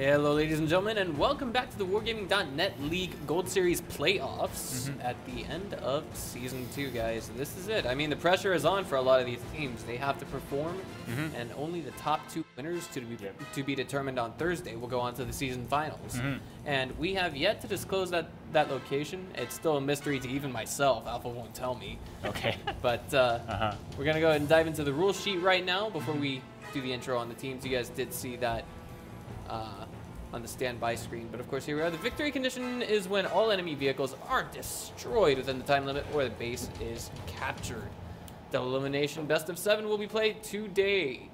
Hello, ladies and gentlemen, and welcome back to the Wargaming.net League Gold Series playoffs at the end of Season 2, guys. This is it. I mean, the pressure is on for a lot of these teams. They have to perform, and only the top 2 winners to be determined on Thursday will go on to the season finals. And we have yet to disclose that location. It's still a mystery to even myself. Alpha won't tell me. Okay. But we're going to go ahead and dive into the rule sheet right now before we do the intro on the teams. You guys did see that on the standby screen, but of course here we are. The victory condition is when all enemy vehicles are destroyed within the time limit or the base is captured. Double elimination best of 7 will be played today,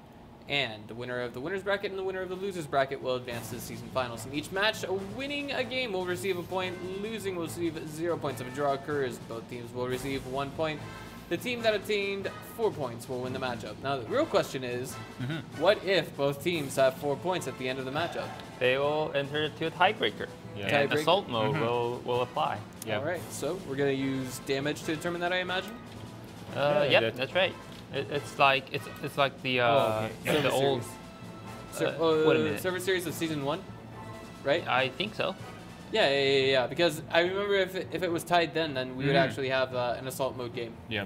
and the winner of the winner's bracket and the winner of the loser's bracket will advance to the season finals. In each match, winning a game will receive a point, losing will receive 0 points. If a draw occurs, both teams will receive 1 point. The team that obtained 4 points will win the matchup. Now, the real question is, what if both teams have 4 points at the end of the matchup? They will enter to a tiebreaker. Yeah. And assault mode will apply. Yeah. All right, so we're going to use damage to determine that, I imagine? Yep, that's right. It's like the the old server series of season 1, right? I think so. Yeah. Because I remember if it was tied then we would actually have an assault mode game. Yeah.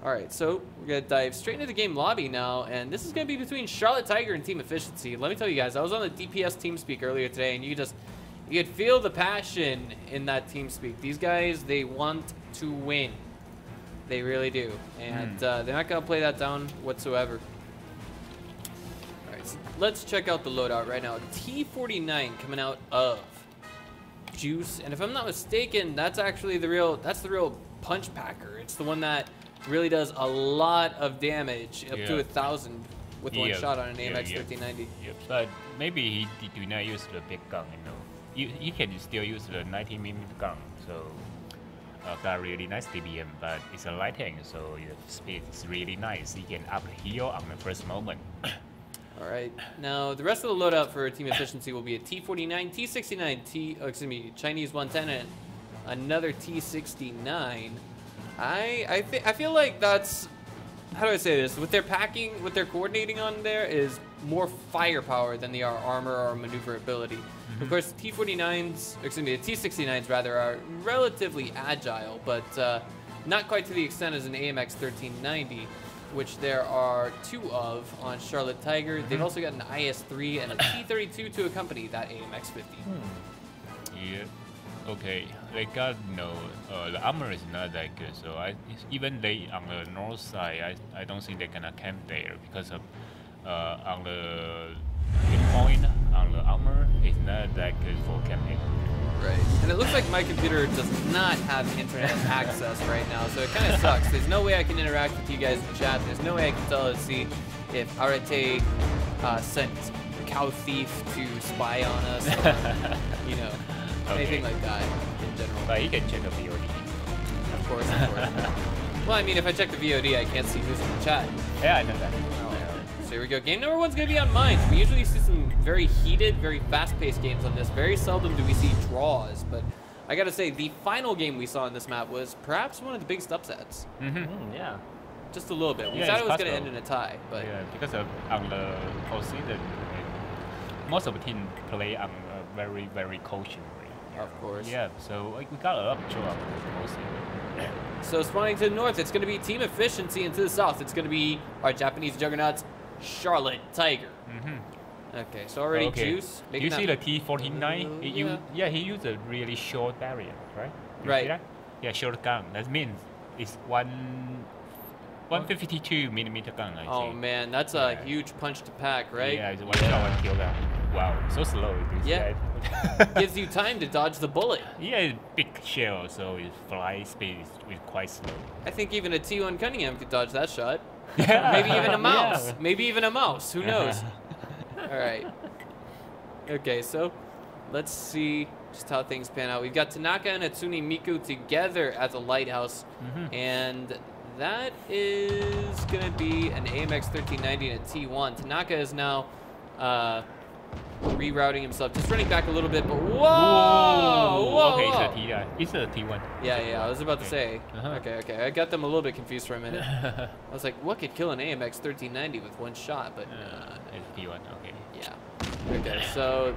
All right, so we're gonna dive straight into the game lobby now, and this is gonna be between Charlotte Tiger and Team Efficiency. Let me tell you guys, I was on the DPS TeamSpeak earlier today, and you could feel the passion in that TeamSpeak. These guys, they want to win. They really do, and they're not gonna play that down whatsoever. All right, so let's check out the loadout right now. T49 coming out of Juice, and if I'm not mistaken, that's actually the real punch packer. It's the one that really does a lot of damage, up to 1,000 with one shot on an AMX 1390. Yep. But maybe he do not use the big gun, you can still use the 90mm gun, so got really nice DBM, but it's a light tank, so the speed is really nice. You can up heal on the first moment. All right, now the rest of the loadout for Team Efficiency will be a T49, T69, Chinese 110, and another T69. I feel like that's, how do I say this? What they're packing, what they're coordinating on there is more firepower than they are armor or maneuverability. Of course, the T69s rather are relatively agile, but not quite to the extent as an AMX 1390. Which there are 2 of on Charlotte Tiger. They've also got an IS-3 and a T-32 to accompany that AMX-50. Yeah, okay. They got the armor is not that good, so even they on the north side, I don't think they're gonna camp there because of on the point on the armor is not that good for camping. Right, and it looks like my computer does not have internet access right now, so it kind of sucks. There's no way I can interact with you guys in chat. There's no way I can tell to see if Arete sent Cow Thief to spy on us, or, anything like that in general. But you can check the VOD. Of course. Well, I mean, if I check the VOD, I can't see who's in the chat. Yeah, I know that. So here we go. Game number 1's going to be on Mines. We usually see some very heated, very fast-paced games on this. Very seldom do we see draws, but I got to say, the final game we saw on this map was perhaps one of the biggest upsets. Yeah. Just a little bit. We thought it was going to end in a tie, but yeah, because on the postseason, most of the team play on a very, very cautious way. Of course. Yeah, so we got a lot of draw on the postseason. So spawning to the north, it's going to be Team Efficiency, and to the south, it's going to be our Japanese juggernauts, Charlotte Tiger. Okay, so already Juice. You see the T49? He used a really short barrier, right? Right. See that? Yeah, short gun. That means it's 152mm gun. I Oh think. man, that's a huge punch to pack, right? Yeah, it's one shot, 1 kill that. Wow, so slow. Gives you time to dodge the bullet. Yeah, it's big shell, so its fly speed is quite slow. I think even a T1 Cunningham could dodge that shot. Yeah. Maybe even a mouse. Yeah. Maybe even a mouse. Who knows? All right. Okay, so let's see just how things pan out. We've got Tanaka and Hatsune Miku together at the lighthouse, and that is going to be an AMX 1390 and a T1. Tanaka is now rerouting himself, just running back a little bit, but whoa! Okay, it's a T1. Yeah, I was about to say. Okay, I got them a little bit confused for a minute. I was like, what could kill an AMX 1390 with one shot? But it's T1, okay. Yeah. Okay, so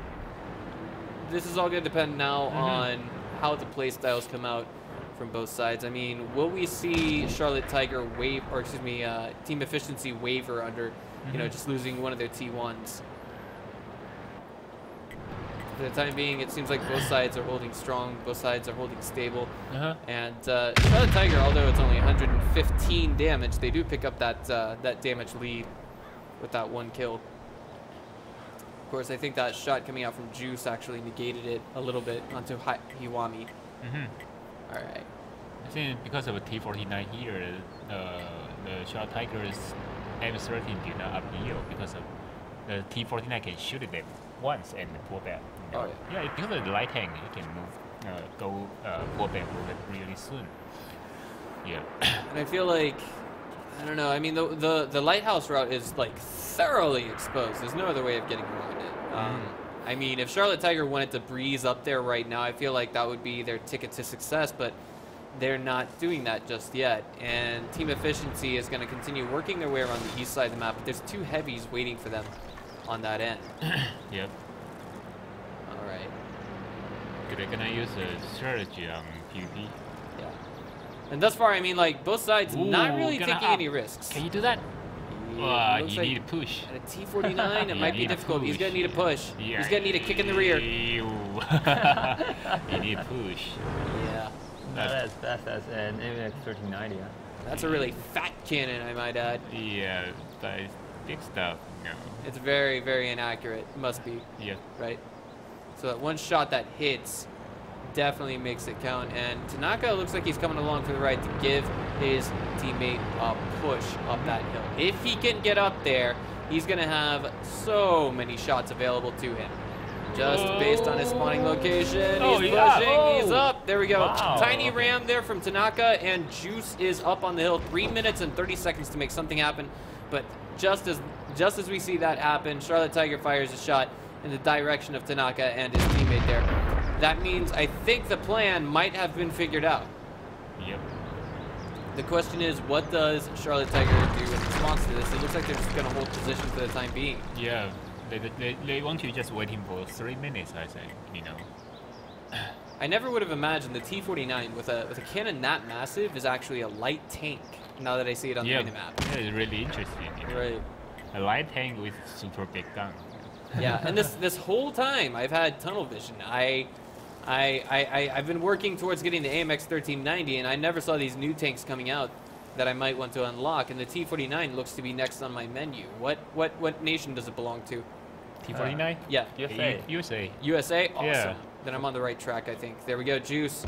this is all going to depend now on how the play styles come out from both sides. I mean, will we see Charlotte Tiger wave, or excuse me, team efficiency waver under, you know, just losing one of their T1s? For the time being, it seems like both sides are holding strong, both sides are holding stable. And Charlotte Tiger, although it's only 115 damage, they do pick up that that damage lead with that one kill. Of course, I think that shot coming out from Juice actually negated it a little bit onto Hiwami. All right. I think because of a T49 here, the Charlotte Tiger's M13 did not appeal because of the T49 can shoot them once and pull back. You know? Yeah, because of the light tank, it can move, pull back really soon. Yeah. And I feel like, I don't know. I mean, the lighthouse route is like thoroughly exposed. There's no other way of getting around it. I mean, if Charlotte Tiger wanted to breeze up there right now, I feel like that would be their ticket to success, but they're not doing that just yet. And Team Efficiency is going to continue working their way around the east side of the map, but there's two heavies waiting for them on that end. Yep. All right. They're going to use a strategy on PvP. Yeah. And thus far, I mean, like, both sides not really taking any risks. Can you do that? You like need a push. At a T49, it might be difficult. He's going to need a push. Yeah. He's going to need a kick in the rear. You need a push. Yeah. Not as fast as an APAC-1390. That's a really fat cannon, I might add. Yeah, but it's big stuff. No. It's very, very inaccurate. Must be. Yeah. Right? So that one shot that hits definitely makes it count. And Tanaka looks like he's coming along for the ride to give his teammate a push up that hill. If he can get up there, he's going to have so many shots available to him. Just based on his spawning location. He's pushing. He's up. There we go. Wow. Tiny ram there from Tanaka, and Juice is up on the hill. 3 minutes and 30 seconds to make something happen. But just as we see that happen, Charlotte Tiger fires a shot in the direction of Tanaka and his teammate there. That means I think the plan might have been figured out. Yep. The question is, what does Charlotte Tiger do in response to this? It looks like they're just going to hold position for the time being. Yeah. They want you just waiting for 3 minutes, I think, you know. I never would have imagined the T49 with a cannon that massive is actually a light tank, now that I see it on the minimap. Yeah, it's really interesting, you know. Right. A light tank with super big gun. Yeah, and this whole time I've had tunnel vision. I've been working towards getting the AMX-1390, and I never saw these new tanks coming out that I might want to unlock, and the T49 looks to be next on my menu. What nation does it belong to? T49? Yeah. USA. USA? Awesome. Yeah. Then I'm on the right track, I think. There we go, Juice.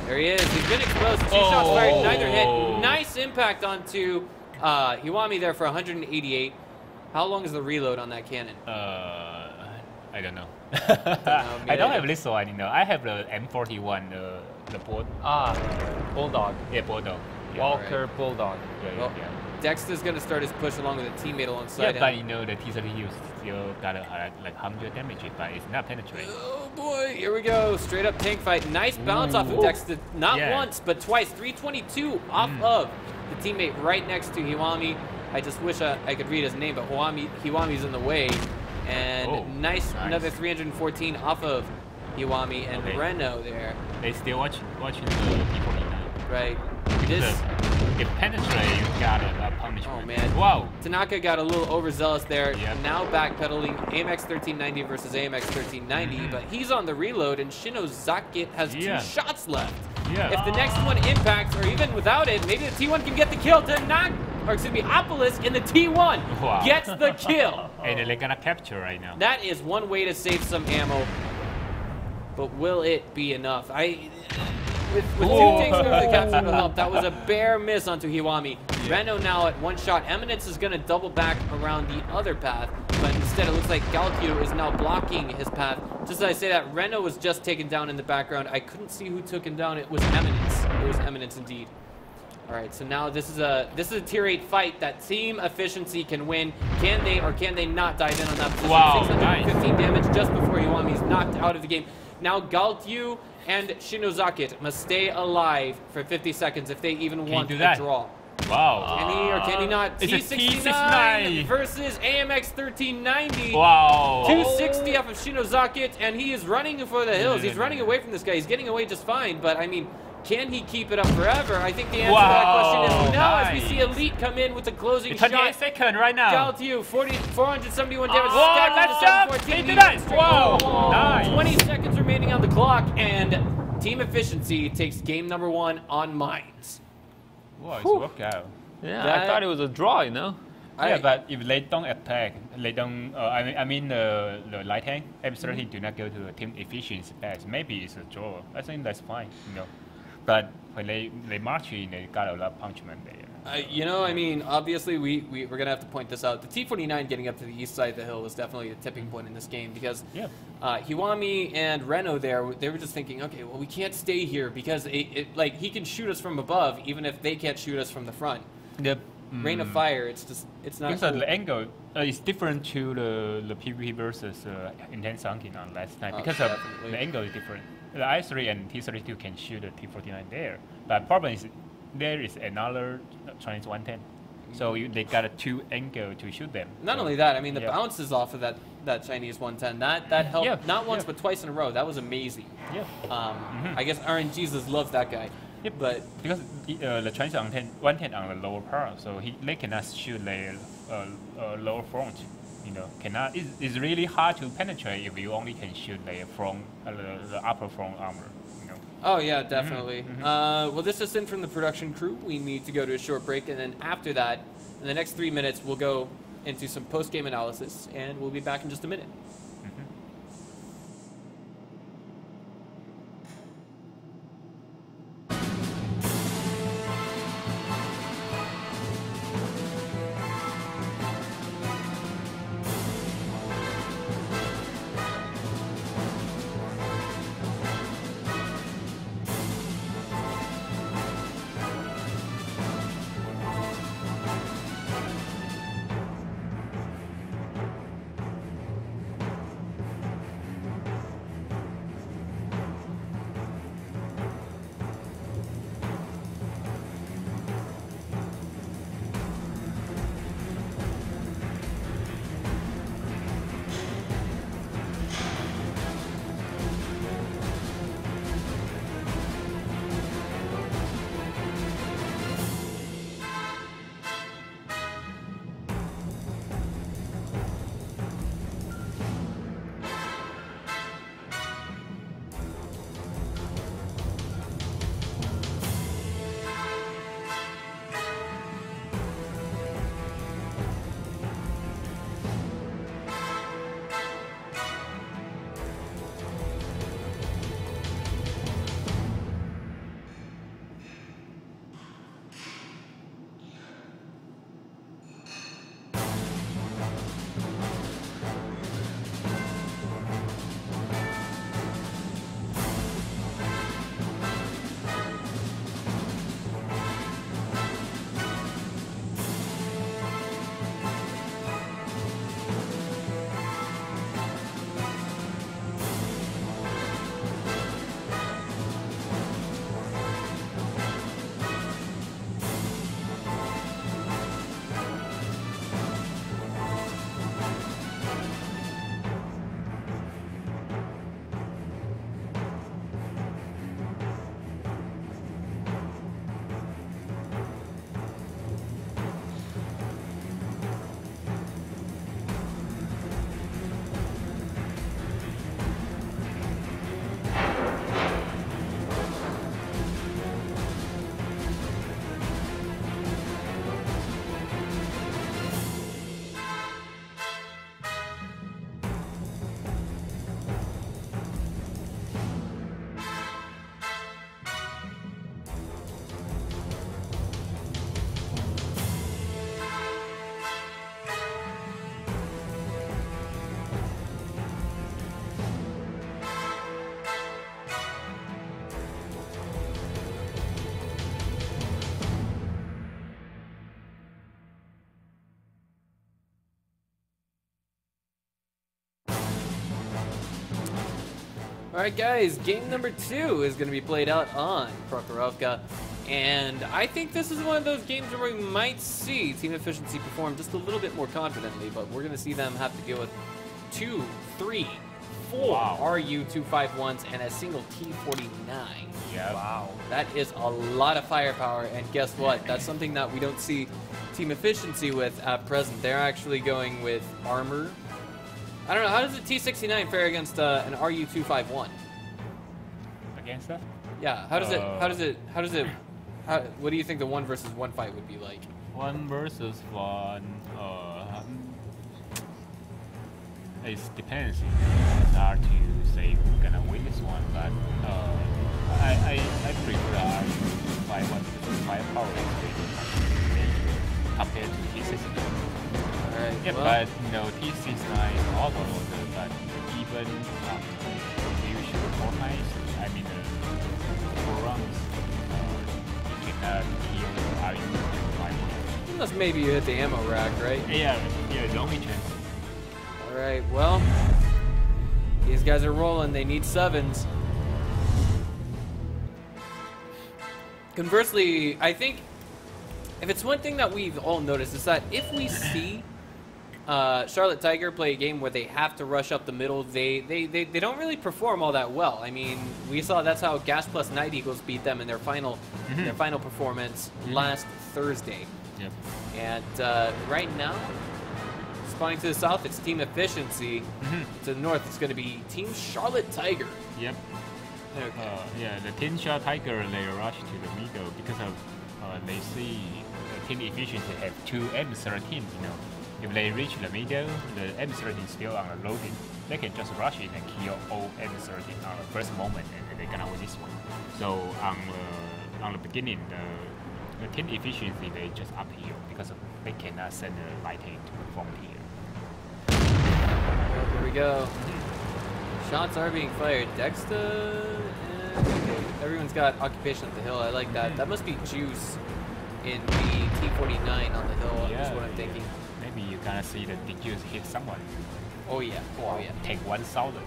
There he is. He's been exposed. Two shots fired, neither hit. Nice impact onto Hiwami there for 188. How long is the reload on that cannon? I don't know. I don't have this one, you know. I have the M41, the board. Bulldog. Yeah, Bulldog. Yeah, Walker Bulldog. Yeah. Dexter's going to start his push along with a teammate alongside him. Yeah, but you know, the T30 still got like 100 damage, but it's not penetrating. Oh boy, here we go. Straight up tank fight. Nice bounce off of Dexter. Not once, but twice. 322 off of the teammate right next to Hiwami. I just wish I could read his name, but Hiwami's in the way. And nice, another 314 off of Hiwami and Reno there. They still watching the T49. Right. If penetrate, you got a punishment. Oh man. Wow. Tanaka got a little overzealous there. Yep. Now backpedaling AMX-1390 versus AMX-1390, but he's on the reload, and Shinozaki has 2 shots left. Yeah. If the next one impacts, or even without it, maybe the T1 can get the kill. Opolis in the T1 gets the kill. And they're gonna capture right now. That is one way to save some ammo, but will it be enough? With 2 tanks over the capture to help, that was a bare miss onto Hiwami. Reno now at 1 shot. Eminence is going to double back around the other path, but instead it looks like Galkyu is now blocking his path. Just as I say that, Reno was just taken down in the background. I couldn't see who took him down. It was Eminence. It was Eminence indeed. All right, so now this is a tier 8 fight that Team Efficiency can win. Can they or can they not dive in on that position? Wow, 615 damage just before Hiwami's knocked out of the game. Now Galkyu and Shinozaki must stay alive for 50 seconds if they even want to draw. Wow. Can he or can he not? It's a T69 versus AMX 1390. Wow. 260 off of Shinozakit, and he is running for the hills. He's running away from this guy. He's getting away just fine, but I mean, can he keep it up forever? I think the answer to that question is no, as we see Elite come in with the closing shot. 28 seconds right now. Gal to you, 471 damage. Let's jump! He did it! Wow! Nice. 20 seconds remaining on the clock, and Team Efficiency takes game number 1 on Mines. Wow, it's worked out. Yeah, I thought it was a draw, you know? Yeah, but if they don't attack, they don't. I mean the light tank M30 do not go to the team efficiency pass. Maybe it's a draw. I think that's fine, you know. But when they march in, they got a lot of punishment there. You know, I mean, obviously we're gonna have to point this out. The T49 getting up to the east side of the hill was definitely a tipping point in this game because Hiwami and Reno there, they were just thinking, okay, well we can't stay here because like he can shoot us from above even if they can't shoot us from the front. The Rain of Fire, it's not because cool. the angle is different to the PvP versus Intense Sunken on last time because of the angle is different. The I3 and T32 can shoot the T49 there, but problem is there is another Chinese 110, so they got a 2 angle to shoot them. Not only that, I mean the bounces off of that Chinese 110 that helped not once but twice in a row. That was amazing. I guess RNGesus loves that guy. Yep. But because the Chinese 110 on the lower part, so they cannot shoot their lower front. You know, it's really hard to penetrate if you only can shoot their front, the upper front armor. You know. Oh yeah, definitely. Well, this is in from the production crew. We need to go to a short break, and then after that, in the next 3 minutes, we'll go into some post-game analysis, and we'll be back in just a minute. All right, guys, game number 2 is going to be played out on Prokhorovka. And I think this is one of those games where we might see Team Efficiency perform just a little bit more confidently, but we're going to see them have to deal with 2, 3, 4 RU-251s and a single T-49. Yeah. Wow. That is a lot of firepower, and guess what? That's something that we don't see Team Efficiency with at present. They're actually going with armor. I don't know, how does a T-69 fare against an RU-251? Against that? Yeah, what do you think the 1 versus 1 fight would be like? 1 versus 1, it depends. It's hard to say who's gonna win this one, but I prefer the RU-251 because the firepower is very major compared to T-69. Alright, Yeah, well, but you know, T-69 is auto-loader, but even you shoot 4 times, I mean 4 rounds, you cannot kill RU-251. unless maybe you hit the ammo rack, right? Yeah, the only chance. Alright, well, these guys are rolling. They need 7s. Conversely, I think if it's one thing that we've all noticed is that if we see Charlotte Tiger play a game where they have to rush up the middle, they don't really perform all that well. I mean, we saw that's how Gas Plus Night Eagles beat them in their final performance last Thursday. Yep. And right now, spawning to the south, it's Team Efficiency. To the north, it's going to be Team Charlotte Tiger. Yep. Okay. Yeah, the Team Charlotte Tiger, they rush to the middle because of they see the Team Efficiency have 2 M13, you know. If they reach the middle, the M13 is still on the loading, they can just rush in and kill all M13 on the first moment, and they're gonna win this one. So on the beginning, the Team Efficiency, they just uphill because they cannot send the lighting to perform here. Here we go. Shots are being fired. Dexter, okay. Everyone's got occupation at the hill. I like that. That must be Juice in the T-49 on the hill. Yeah, Is what I'm thinking. Maybe you gonna see the Juice hit someone. Oh yeah. Oh yeah. Take 1,000.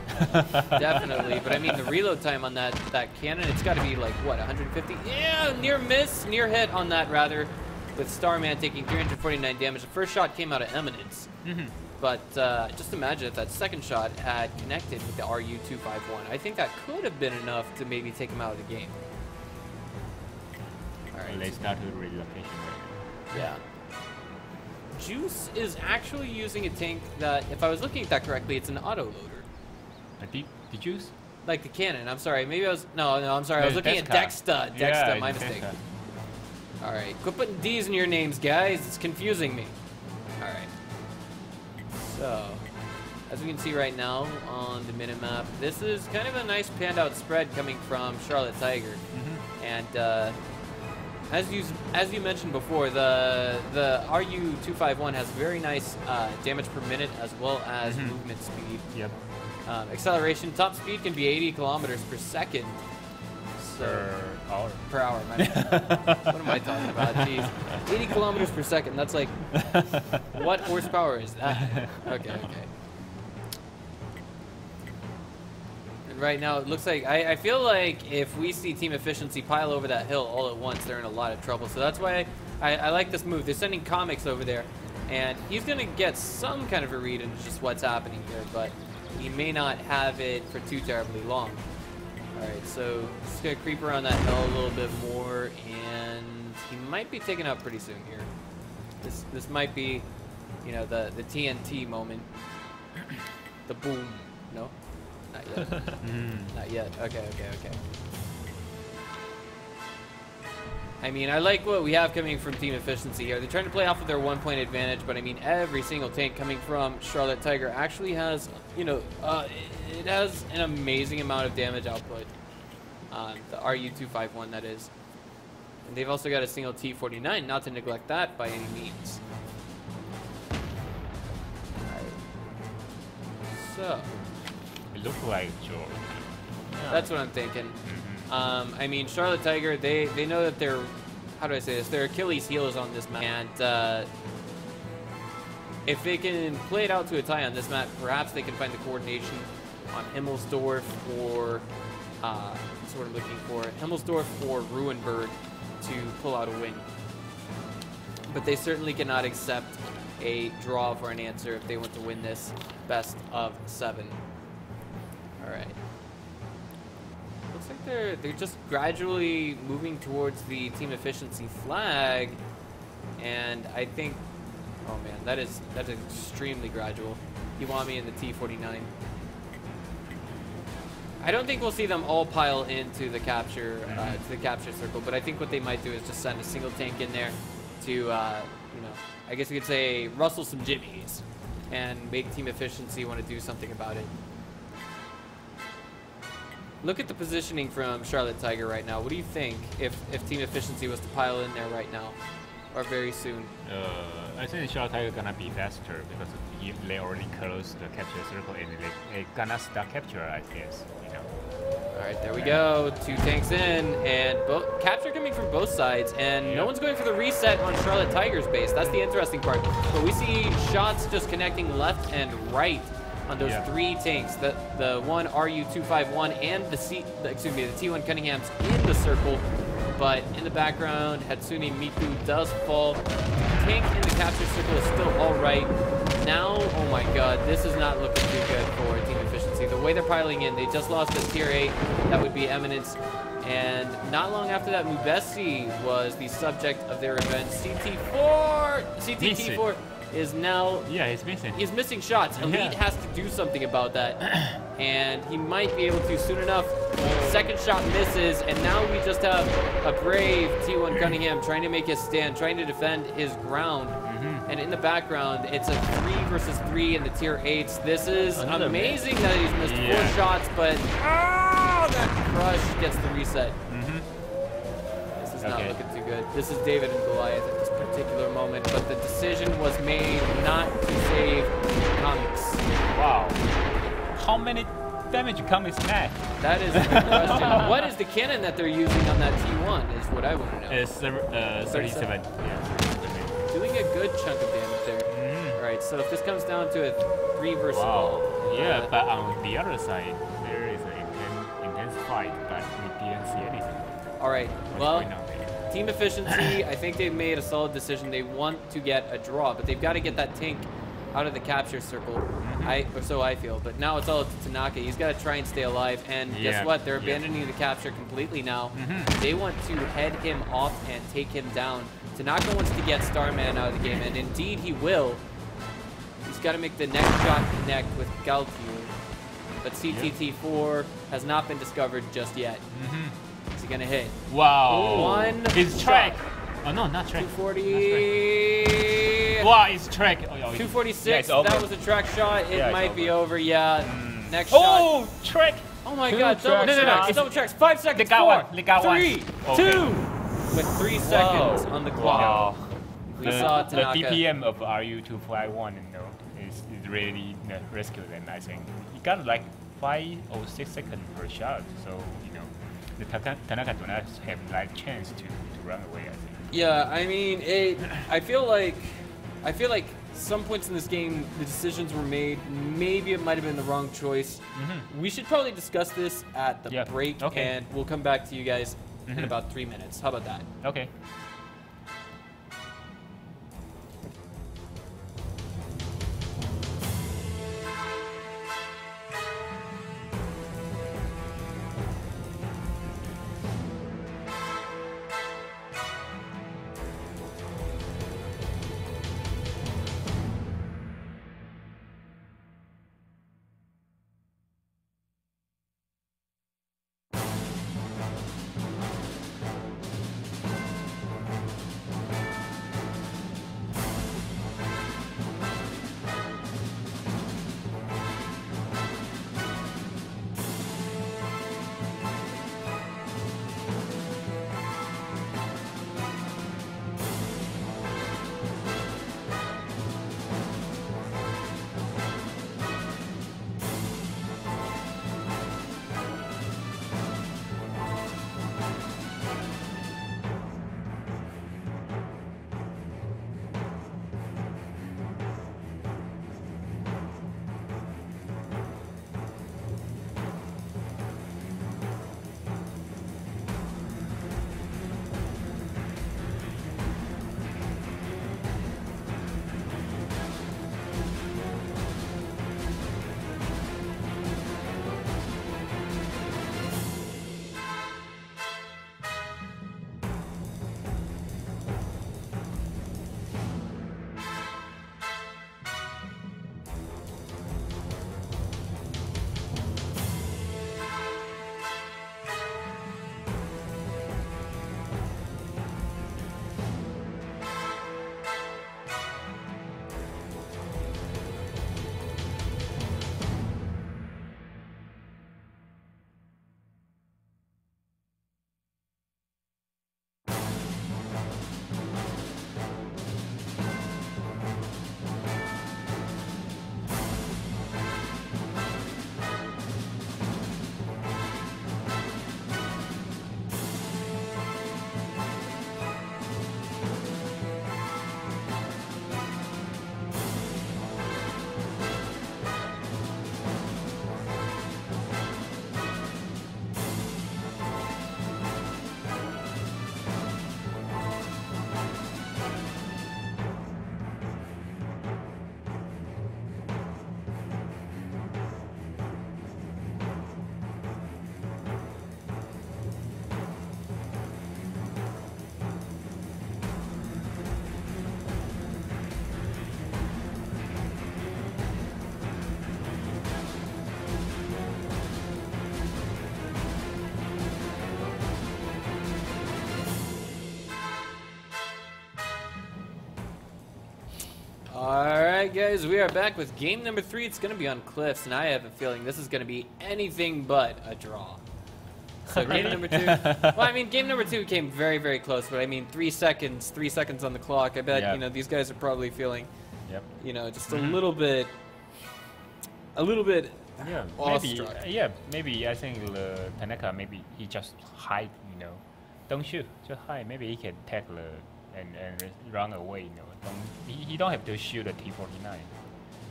Definitely. But I mean, the reload time on that cannon, it's got to be like what, 150? Yeah, near miss, near hit on that rather. With Starman taking 349 damage. The first shot came out of Eminence. But just imagine if that second shot had connected with the RU-251. I think that could have been enough to maybe take him out of the game. All right. They started relocation right Yeah. Juice is actually using a tank that, if I was looking at that correctly, it's an auto-loader. The Juice? Like the cannon. I'm sorry. Maybe I was... No, I'm sorry. I was looking at Dexter. Dexter, my mistake. All right. Quit putting D's in your names, guys. It's confusing me. All right. So, as we can see right now on the minimap, this is kind of a nice panned out spread coming from Charlotte Tiger. And as you mentioned before, the RU-251 has very nice damage per minute as well as movement speed. Yep. Acceleration, top speed can be 80 kilometers per second. So, per hour. What am I talking about? Jeez. 80 kilometers per second. That's like, what horsepower is that? Okay. And right now, it looks like, I feel like if we see Team Efficiency pile over that hill all at once, they're in a lot of trouble. So that's why I like this move. They're sending Comics over there, and he's going to get some kind of a read into just what's happening here, but he may not have it for too terribly long. Alright, so just gonna creep around that hill a little bit more, and he might be taken out pretty soon here. This might be, you know, the TNT moment. The boom. No? Not yet. Not yet. Okay. I mean, I like what we have coming from Team Efficiency here. They're trying to play off of their 1-point advantage, but I mean, every single tank coming from Charlotte Tiger actually has, you know, it has an amazing amount of damage output. The RU-251, that is. And they've also got a single T-49, not to neglect that by any means. Alright. So. It looks like George. Yeah. That's what I'm thinking. I mean, Charlotte Tiger, they know that they're, how do I say this, their Achilles heel is on this map, and if they can play it out to a tie on this map, perhaps they can find the coordination on Himmelsdorf or, that's what I'm looking for, Himmelsdorf or Ruinberg to pull out a win. But they certainly cannot accept a draw for an answer if they want to win this best of 7. All right. Looks like they're just gradually moving towards the team efficiency flag, and I think, oh man, that's extremely gradual. Iwami in the T-49. I don't think we'll see them all pile into the capture circle, but I think what they might do is just send a single tank in there to, you know, I guess you could say rustle some jimmies and make team efficiency want to do something about it. Look at the positioning from Charlotte Tiger right now. What do you think if team efficiency was to pile in there right now or very soon? I think Charlotte Tiger gonna be faster because they already closed the capture circle and they gonna start capture, I guess. You know. All right, there we go. 2 tanks in, and capture coming from both sides, and no one's going for the reset on Charlotte Tiger's base. That's the interesting part. But we see shots just connecting left and right on those 3 tanks. The one RU-251 and the T1 Cunningham's in the circle, but in the background, Hatsune Miku does fall. Tank in the capture circle is still all right. Now, oh my god, this is not looking too good for team efficiency. The way they're piling in, they just lost a tier 8. That would be Eminence. And not long after that, Mubesi was the subject of their revenge. CTT4 is now... Yeah, he's missing. He's missing shots. Elite has to do something about that. And he might be able to soon enough. Second shot misses, and now we just have a brave T1 Cunningham trying to make his stand, trying to defend his ground. And in the background, it's a 3 versus 3 in the tier 8s. This is amazing that he's missed 4 shots, but that crush gets the reset. This is not looking too good. This is David and Goliath at this particular moment, but the decision was made not to save Comics. Wow. How many damage Comics net? That is the question. What is the cannon that they're using on that T1 is what I want to know. It's 37. Yeah. Doing a good chunk of damage there. All right, so if this comes down to a 3 versus 1. Yeah, but on the other side, there is an intense fight, but we didn't see anything. All right, well, team efficiency, I think they've made a solid decision. They want to get a draw, but they've got to get that tank out of the capture circle, or so I feel. But now it's all up to Tanaka. He's got to try and stay alive. And guess what? They're abandoning the capture completely now. They want to head him off and take him down. Tanaka wants to get Starman out of the game, and indeed he will. He's got to make the next shot connect with Galtier. But CTT4 has not been discovered just yet. Is he going to hit? Wow. One It's track. Oh, no, not track. 240. Wow, it's track. 246. Yeah, that was a track shot. It might be over. Yeah. Next shot. shot. Track. Oh my god. Double tracks. Double tracks. 5 seconds. 4, 3, 2. With 3 seconds on the clock. We saw Tanaka. The DPM of RU-251 is really rescued, and I think he got like 5 or 6 seconds per shot. So the Tanaka do not have like chance to run away, I think. Yeah, I mean, I feel like some points in this game the decisions were made. Maybe it might have been the wrong choice. We should probably discuss this at the break, and we'll come back to you guys in about 3 minutes. How about that? Okay. Guys, we are back with game number 3. It's going to be on Cliffs, and I have a feeling this is going to be anything but a draw. So game number 2. Well, I mean, game number 2 came very, very close, but I mean, 3 seconds on the clock. I bet you know these guys are probably feeling, you know, just a little bit, awestruck. Maybe I think Tanaka, maybe he just hide, you know, don't shoot, just hide. Maybe he can tackle and run away, you know. He don't have to shoot a T-49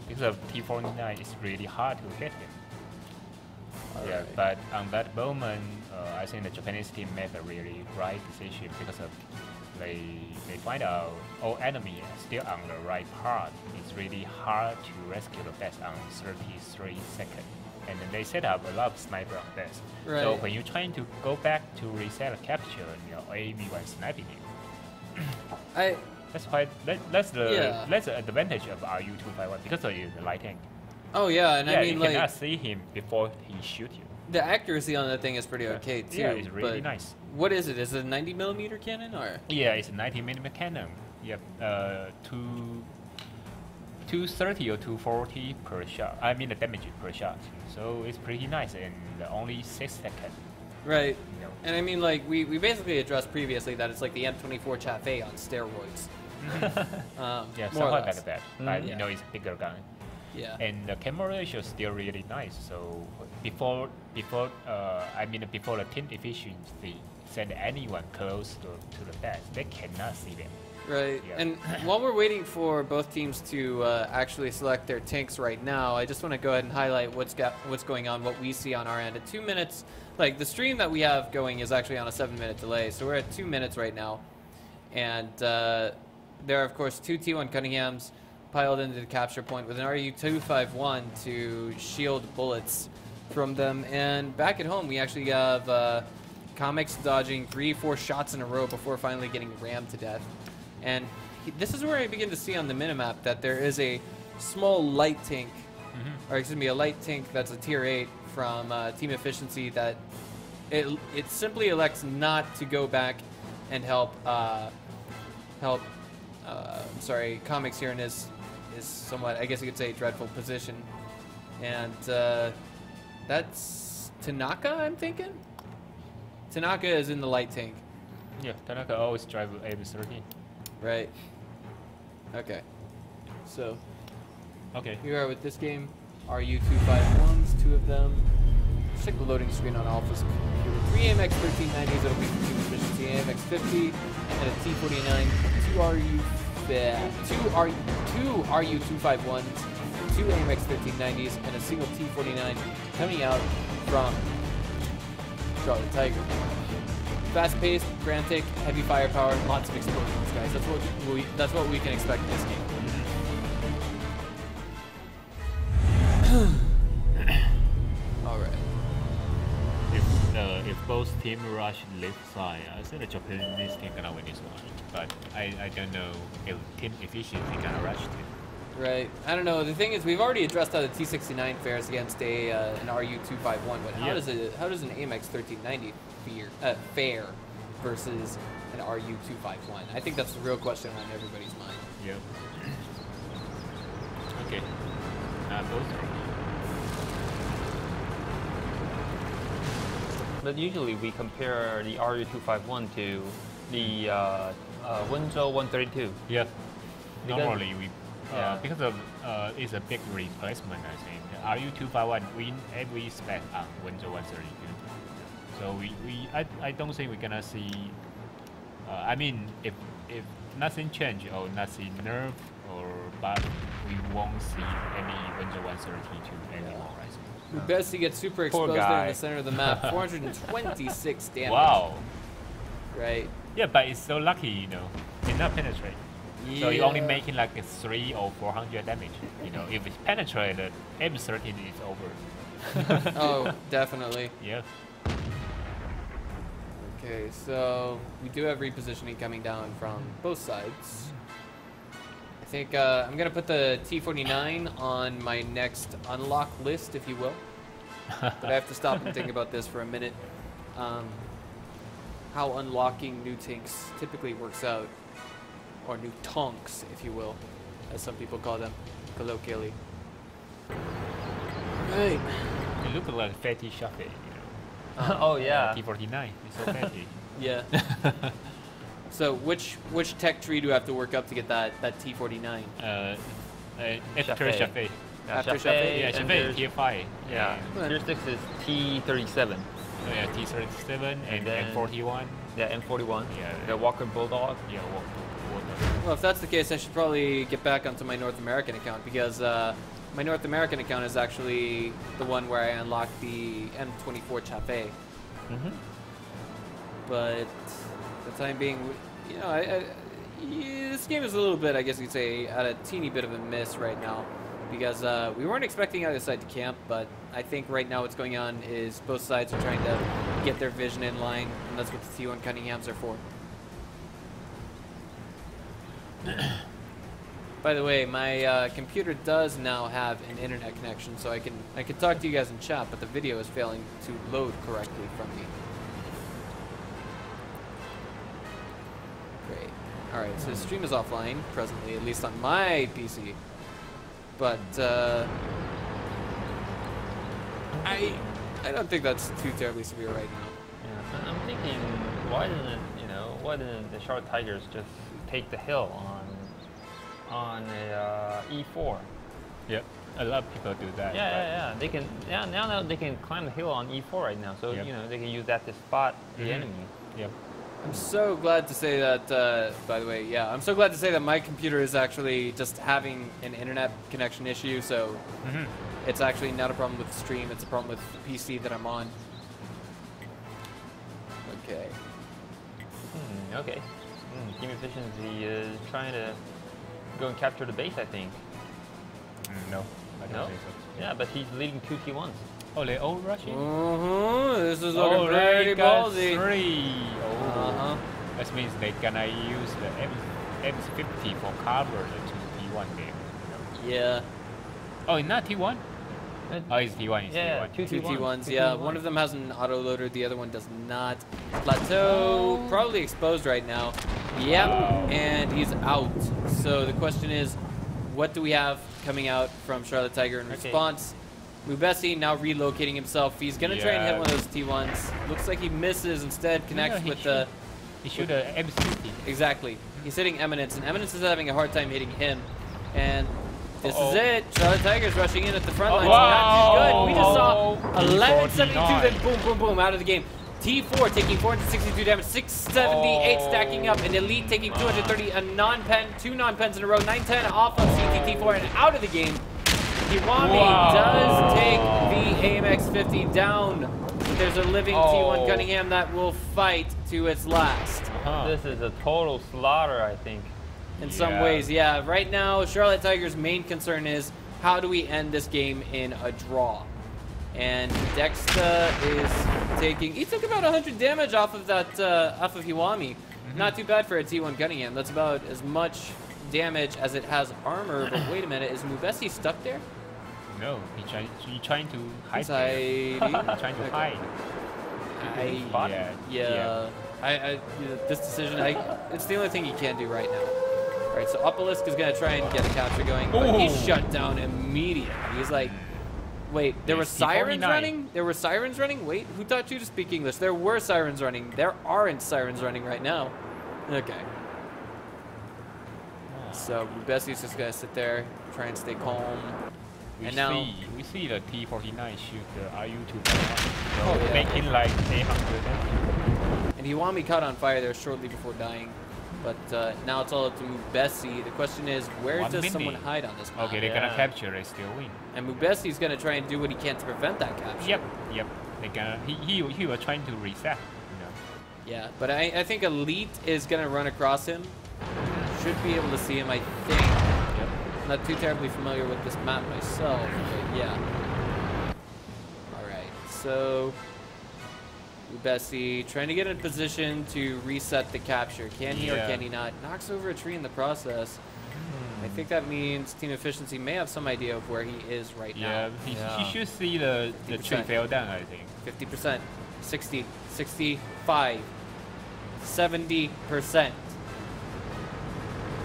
because T-49 is really hard to hit him. Right. But on that moment, I think the Japanese team made a really right decision because of they find out all enemy are still on the right path. It's really hard to rescue the best on 33 seconds. And then they set up a lot of sniper on best. Right. So when you're trying to go back to reset a capture, you know, AV1 sniping you. That's why that's the advantage of RU-251 because of the light tank. Oh yeah, and I mean, you cannot see him before he shoot you. The accuracy on that thing is pretty okay too. Yeah, it's really nice. What is it? Is it a 90mm cannon or? Yeah, it's a 90mm cannon. Yep, 230 or 240 per shot. I mean the damage per shot. So it's pretty nice in only 6 seconds. Right. You know. And I mean, like we basically addressed previously that it's like the M24 Chafe on steroids. Yeah, something like that. But you know, it's a bigger gun. Yeah. And the camera ratio is still really nice. So before the team efficiency send anyone close to the best, they cannot see them. Right. Yeah. And while we're waiting for both teams to actually select their tanks right now, I just want to go ahead and highlight what's going on, what we see on our end. At 2 minutes, like the stream that we have going is actually on a 7-minute delay, so we're at 2 minutes right now. And there are, of course, 2 T1 Cunninghams piled into the capture point with an RU-251 to shield bullets from them. And back at home, we actually have Comics dodging 3-4 shots in a row before finally getting rammed to death. And this is where I begin to see on the minimap that there is a small light tank, or excuse me, a light tank that's a tier 8 from Team Efficiency that it simply elects not to go back and help Comics here in his somewhat, I guess you could say, dreadful position. And that's Tanaka, I'm thinking? Tanaka is in the light tank. Yeah, Tanaka always drive with AB-13. Right. Okay. So, here we are with this game. RU-251s, 2 of them. Check the loading screen on Alpha's computer. 3 AMX 1390s, that'll be for Team Efficiency, AMX 50, and a T49, 2 RU-251s, 2 AMX 1390s, and a single T49 coming out from Charlotte Tiger. Fast-paced, frantic, heavy firepower, lots of explosions, guys. That's what we can expect in this game. All right. If both team rush left side, I think the Japanese team gonna win this one. But I don't know if team efficiency gonna rush too. Right. I don't know. The thing is, we've already addressed how the T69 fares against an RU-251, but how does an AMX 1390 fare versus an RU-251? I think that's the real question on everybody's mind. Yep. Okay. Both. But usually we compare the RU-251 to the Wenzhou 132. Yeah. Normally we. Because of it's a big replacement, I think. RU-251 win every spec on Wenzhou 132. So I don't think we're gonna see. I mean, if nothing change or nothing nerf but we won't see any Wenzhou 132 anymore. Right? Ubesi gets super exposed there in the center of the map. 426 damage. Wow. Right. Yeah, but it's so lucky, you know, did not penetrate. Yeah. So you're only making like a 300 or 400 damage. You know, if it's penetrated, M13 is over. Oh, definitely. Yeah. Okay, so we do have repositioning coming down from both sides. I think I'm going to put the T49 on my next unlock list, if you will. But I have to stop and think about this for a minute. How unlocking new tanks typically works out. Or new tonks, if you will, as some people call them. colloquially. Right. It looks like fatty Chaffee, you know. Oh yeah. T49. It's so fatty. Yeah. So which tech tree do we have to work up to get that T49? After Chaffee. After Chaffee, Chaffee? Yeah, and Chaffee there's- Tier 5. Yeah. Tier 6 is T37. So yeah, T37 and then- M41. Yeah, M41. Yeah. The Walker Bulldog. Yeah, what? Well, if that's the case, I should probably get back onto my North American account because my North American account is actually the one where I unlocked the M24 Chaffee. Mm-hmm. But for the time being, you know, this game is a little bit, I guess you could say, at a teeny bit of a miss right now because we weren't expecting either side to camp, but I think right now what's going on is both sides are trying to get their vision in line, and that's what the T1 Cunninghams are for. By the way, my computer does now have an internet connection, so I can talk to you guys in chat, but the video is failing to load correctly from me. Great. All right, so the stream is offline presently, at least on my PC. But I don't think that's too terribly severe right now. Yeah. I'm thinking, why didn't the Charlotte Tigers just take the hill on a E4? Yep, a lot of people do that. Yeah. They can now they can climb the hill on E4 right now. So Yep. you know they can use that to spot the enemy. Yep. I'm so glad to say that, by the way, yeah, I'm so glad to say that my computer is actually just having an internet connection issue, so it's actually not a problem with the stream, it's a problem with the PC that I'm on. Okay. Okay. Team Efficiency is trying to go and capture the base, I think. No, I don't No? think so. Yeah, but he's leading 2 T1s. Oh, they all rushing? This is looking pretty ballsy. 3. Oh. That means they're gonna use the M50 for cover the T1 game. Yeah. Oh, it's not T1? Oh, it's T1. It's Yeah, T1. two Two T1s. T1s, two yeah. T1s. One of them has an autoloader, the other one does not. Plateau, probably exposed right now. Yep, Wow. and he's out. So the question is, what do we have coming out from Charlotte Tiger in response? Mubesi now relocating himself. He's going to try and hit one of those T1s. Looks like he misses, instead connects with the... He should have M50. Exactly. He's hitting Eminence, and Eminence is having a hard time hitting him. And this is it. Charlotte Tigers rushing in at the front line. Not too good. We just saw 1172, then boom, boom, boom, out of the game. T4 taking 462 damage, 678 stacking up, and Elite taking 230, a non-pen, 2 non-pens in a row, 910 off of CTT4 and out of the game. Kiwami does take the AMX 50 down. There's a living T1 Cunningham that will fight to its last. This is a total slaughter, I think. In some ways, yeah. Right now, Charlotte Tigers' main concern is how do we end this game in a draw? And Dexta is taking... He took about 100 damage off of that, off of Hiwami. Not too bad for a T1 Cunningham. That's about as much damage as it has armor. But wait a minute, is Mubesi stuck there? No, he's trying to hide. He's He's trying to hide. This decision, it's the only thing he can do right now. All right, so Upalisk is going to try and get a capture going, but he's shut down immediately. He's like, wait, there were sirens running? There were sirens running? Wait, who taught you to speak English? There were sirens running. There aren't sirens running right now. Okay. So Bessie's just going to sit there, try and stay calm. We see the T49 shoot the RU-251, making like 800. And Hiwami caught on fire there shortly before dying. But now it's all up to Mubesi. The question is, where does someone hide on this map? Okay, they're gonna capture, they still win. And Mubesi's gonna try and do what he can to prevent that capture. Yep. They're gonna. He was trying to reset. You know. Yeah, but I think Elite is gonna run across him. Should be able to see him, I think. Yep. I'm not too terribly familiar with this map myself, but yeah. All right, so Mubesi trying to get in position to reset the capture. Can he or can he not? Knocks over a tree in the process. I think that means Team Efficiency may have some idea of where he is right now. Yeah, he should see the tree fell down, I think. 50%, 60, 65, 70%.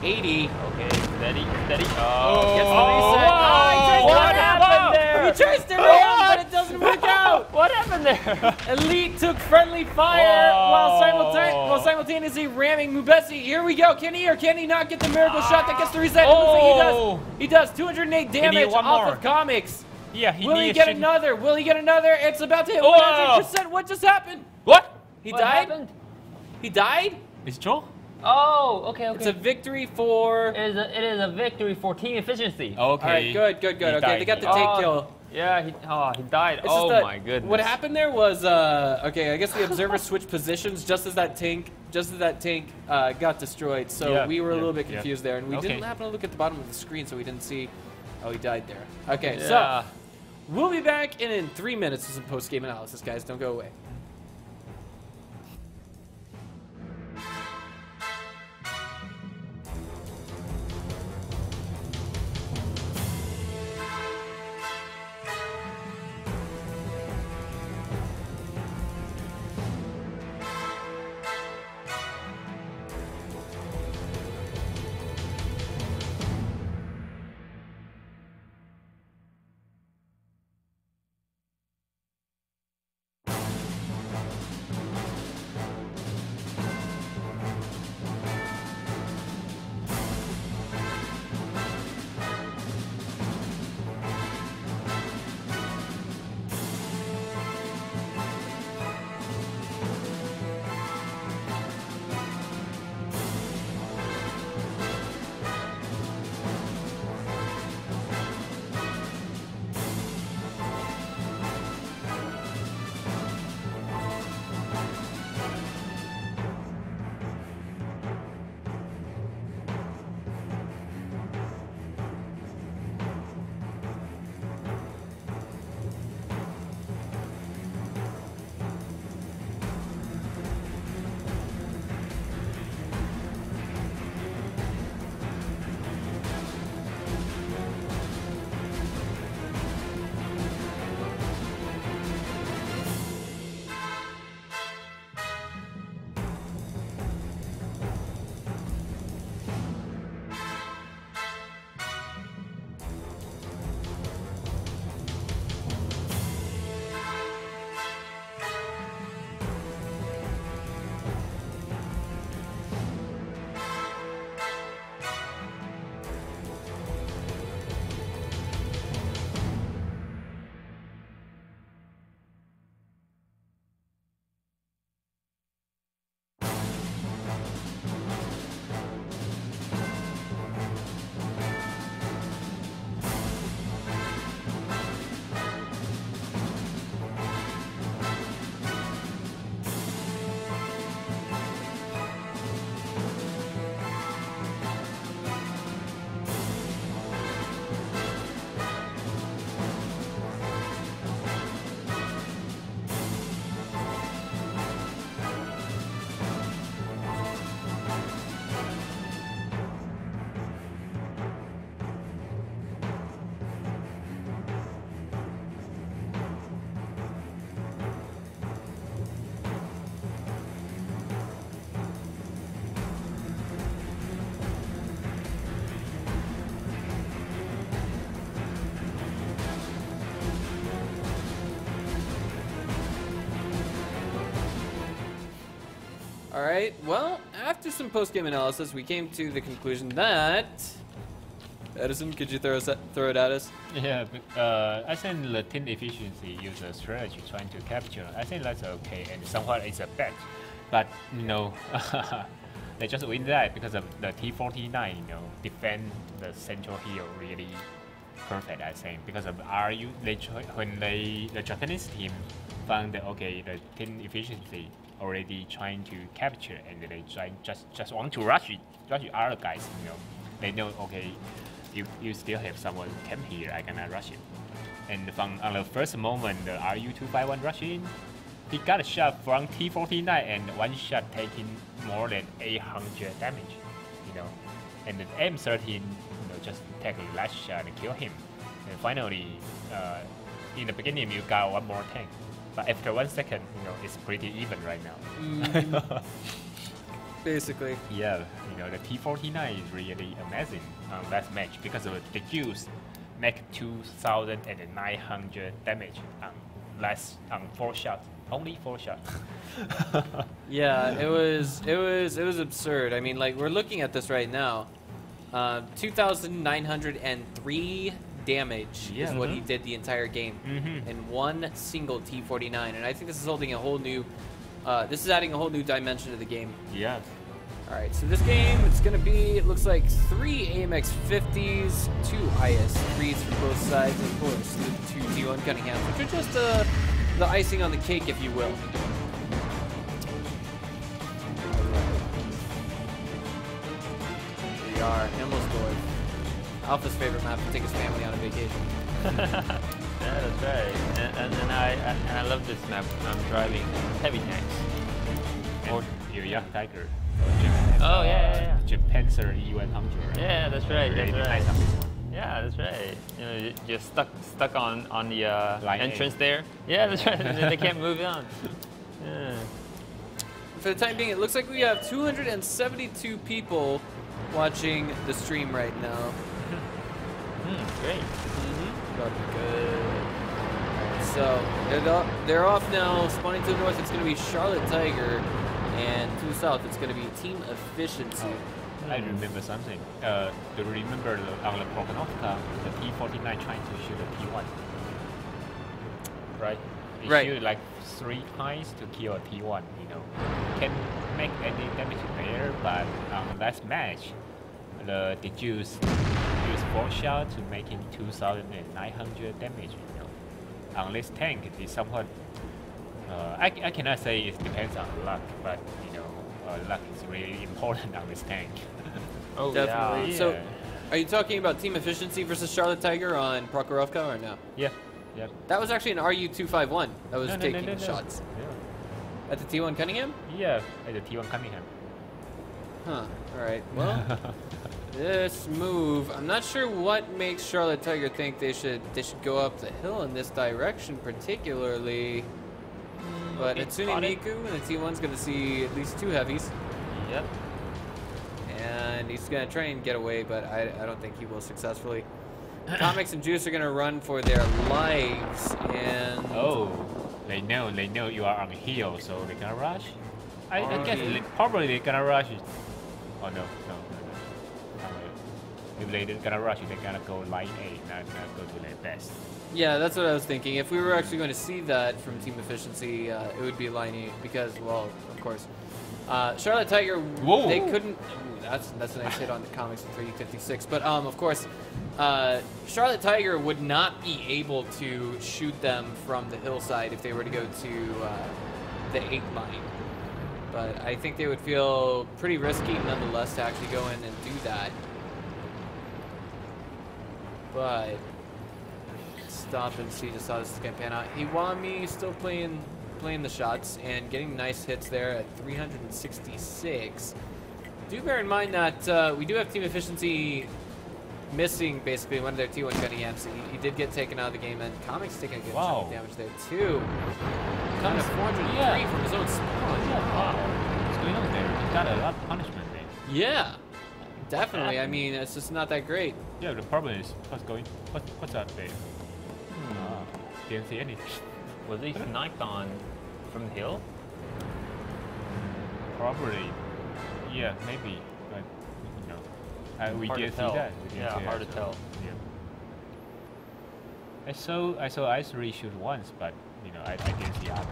80. Okay, steady, steady. Oh, gets the oh, reset. whoa, what happened there? He tries to ram, but it doesn't work out. What happened there? Elite took friendly fire while simultaneously ramming Mubesi. Here we go. Can he or can he not get the miracle shot that gets the reset? It looks like he does. He does. 208 damage off of comics. Yeah, he Will he get another? Will he get another? It's about to hit 100%. What just happened? What? He What died? happened? He died? It's Joe? Oh, okay, okay. It's a victory for... It is a victory for team efficiency. Okay. All right, good. Okay, they got the take kill. Yeah, he died. It's oh just that my goodness. What happened there was, okay, I guess the observer switched positions just as that tank got destroyed. So we were a little bit confused there, and we didn't happen to look at the bottom of the screen, so we didn't see. Oh, he died there. Okay, so we'll be back in 3 minutes with some post-game analysis, guys. Don't go away. All right. Well, after some post-game analysis, we came to the conclusion that Edison, could you throw it at us? Yeah, I think the team efficiency use a strategy trying to capture. I think that's okay, and somewhat it's a bet, but you know, they just win that because of the T49. You know, defend the central hill really perfect. I think because of RU, the Japanese team found that okay, the team efficiency already trying to capture, and they just want to rush other guys. You know, they know okay. You still have someone come here, I cannot rush it. And from on the first moment, the RU251 rush in, he got a shot from T49 and one shot taking more than 800 damage, you know. And the M13, you know, just take a last shot and kill him. And finally, in the beginning you got one more tank, but after 1 second, you know, it's pretty even right now. basically. Yeah, you know, the T49 is really amazing on that match because of the juice make 2,900 damage on 4 shots. Only 4 shots. Yeah, it was absurd. I mean, like, we're looking at this right now. 2,903 damage is what he did the entire game in one single T49, and I think this is holding a whole new. This is adding a whole new dimension to the game. Yeah. All right, so this game, it's going to be, it looks like 3 AMX 50s, 2 IS 3s for both sides, and of course, the 2 T1 Cunningham, which are just the icing on the cake, if you will. Here we are, Himmelsdorf. Alpha's favorite map to take his family on a vacation. Yeah, that's right. And I love this map. I'm driving heavy tanks. Or your young tiger. Oh yeah. Japanzer E100. Yeah, that's right. Really That's nice right. on this one. Yeah, that's right. You know, you're stuck on the Line A. entrance there. Yeah, that's right. They can't move on. Yeah. For the time being, it looks like we have 272 people watching the stream right now. Great. Good. So they're off now. Spawning to the north, it's going to be Charlotte Tiger, and to the south, it's going to be Team Efficiency. I remember something. Do you remember on the Prokhonovka, the T49 trying to shoot a T1? Right? They shoot like 3 times to kill a T1, you know. Can't make any damage there, but on that match, the Juice used 4 shots to making 2,900 damage, you know. On this tank, it is somewhat, I cannot say it depends on luck, but, you know, luck is really important on this tank. Oh, Definitely. yeah. So, are you talking about Team Efficiency versus Charlotte Tiger on Prokhorovka or no? Yeah, yeah. That was actually an RU-251 that was taking No. shots. Yeah. At the T1 Cunningham? Yeah, at the T1 Cunningham. Huh. All right. Well, this move, I'm not sure what makes Charlotte Tiger think they should go up the hill in this direction particularly. But Hatsune Miku and the T1's going to see at least 2 heavies. Yep. And he's going to try and get away, but I don't think he will successfully. Comics and Juice are going to run for their lives, and... Oh, they know you are on the hill, so they're gonna rush? I guess probably they're gonna rush. Oh, no. If they're gonna rush, they're gonna go line A, not go to their best. Yeah, that's what I was thinking. If we were actually going to see that from Team Efficiency, it would be line A because, well, of course. Charlotte Tiger, Whoa. they couldn't... Ooh, that's a nice hit on the Comics in 356. But, of course, Charlotte Tiger would not be able to shoot them from the hillside if they were to go to the 8 line. But I think they would feel pretty risky nonetheless to actually go in and do that. But... stop and see just how this is going to pan out. Iwami still playing the shots and getting nice hits there at 366. Do bear in mind that we do have Team Efficiency missing basically one of their T1 Cunninghams. He did get taken out of the game, and Comics taking a good chunk of damage there too. Kind of 403 from his own spawn. Wow. What's going on there? He got a lot of punishment there. Yeah, definitely. I mean, it's just not that great. Yeah, the problem is what's up there? Didn't see anything. Was he sniped on from the hill? Probably. Yeah, maybe. But you know, we didn't see that. Yeah, hard to tell. Yeah. I saw I3 shoot once, but you know, I didn't see others.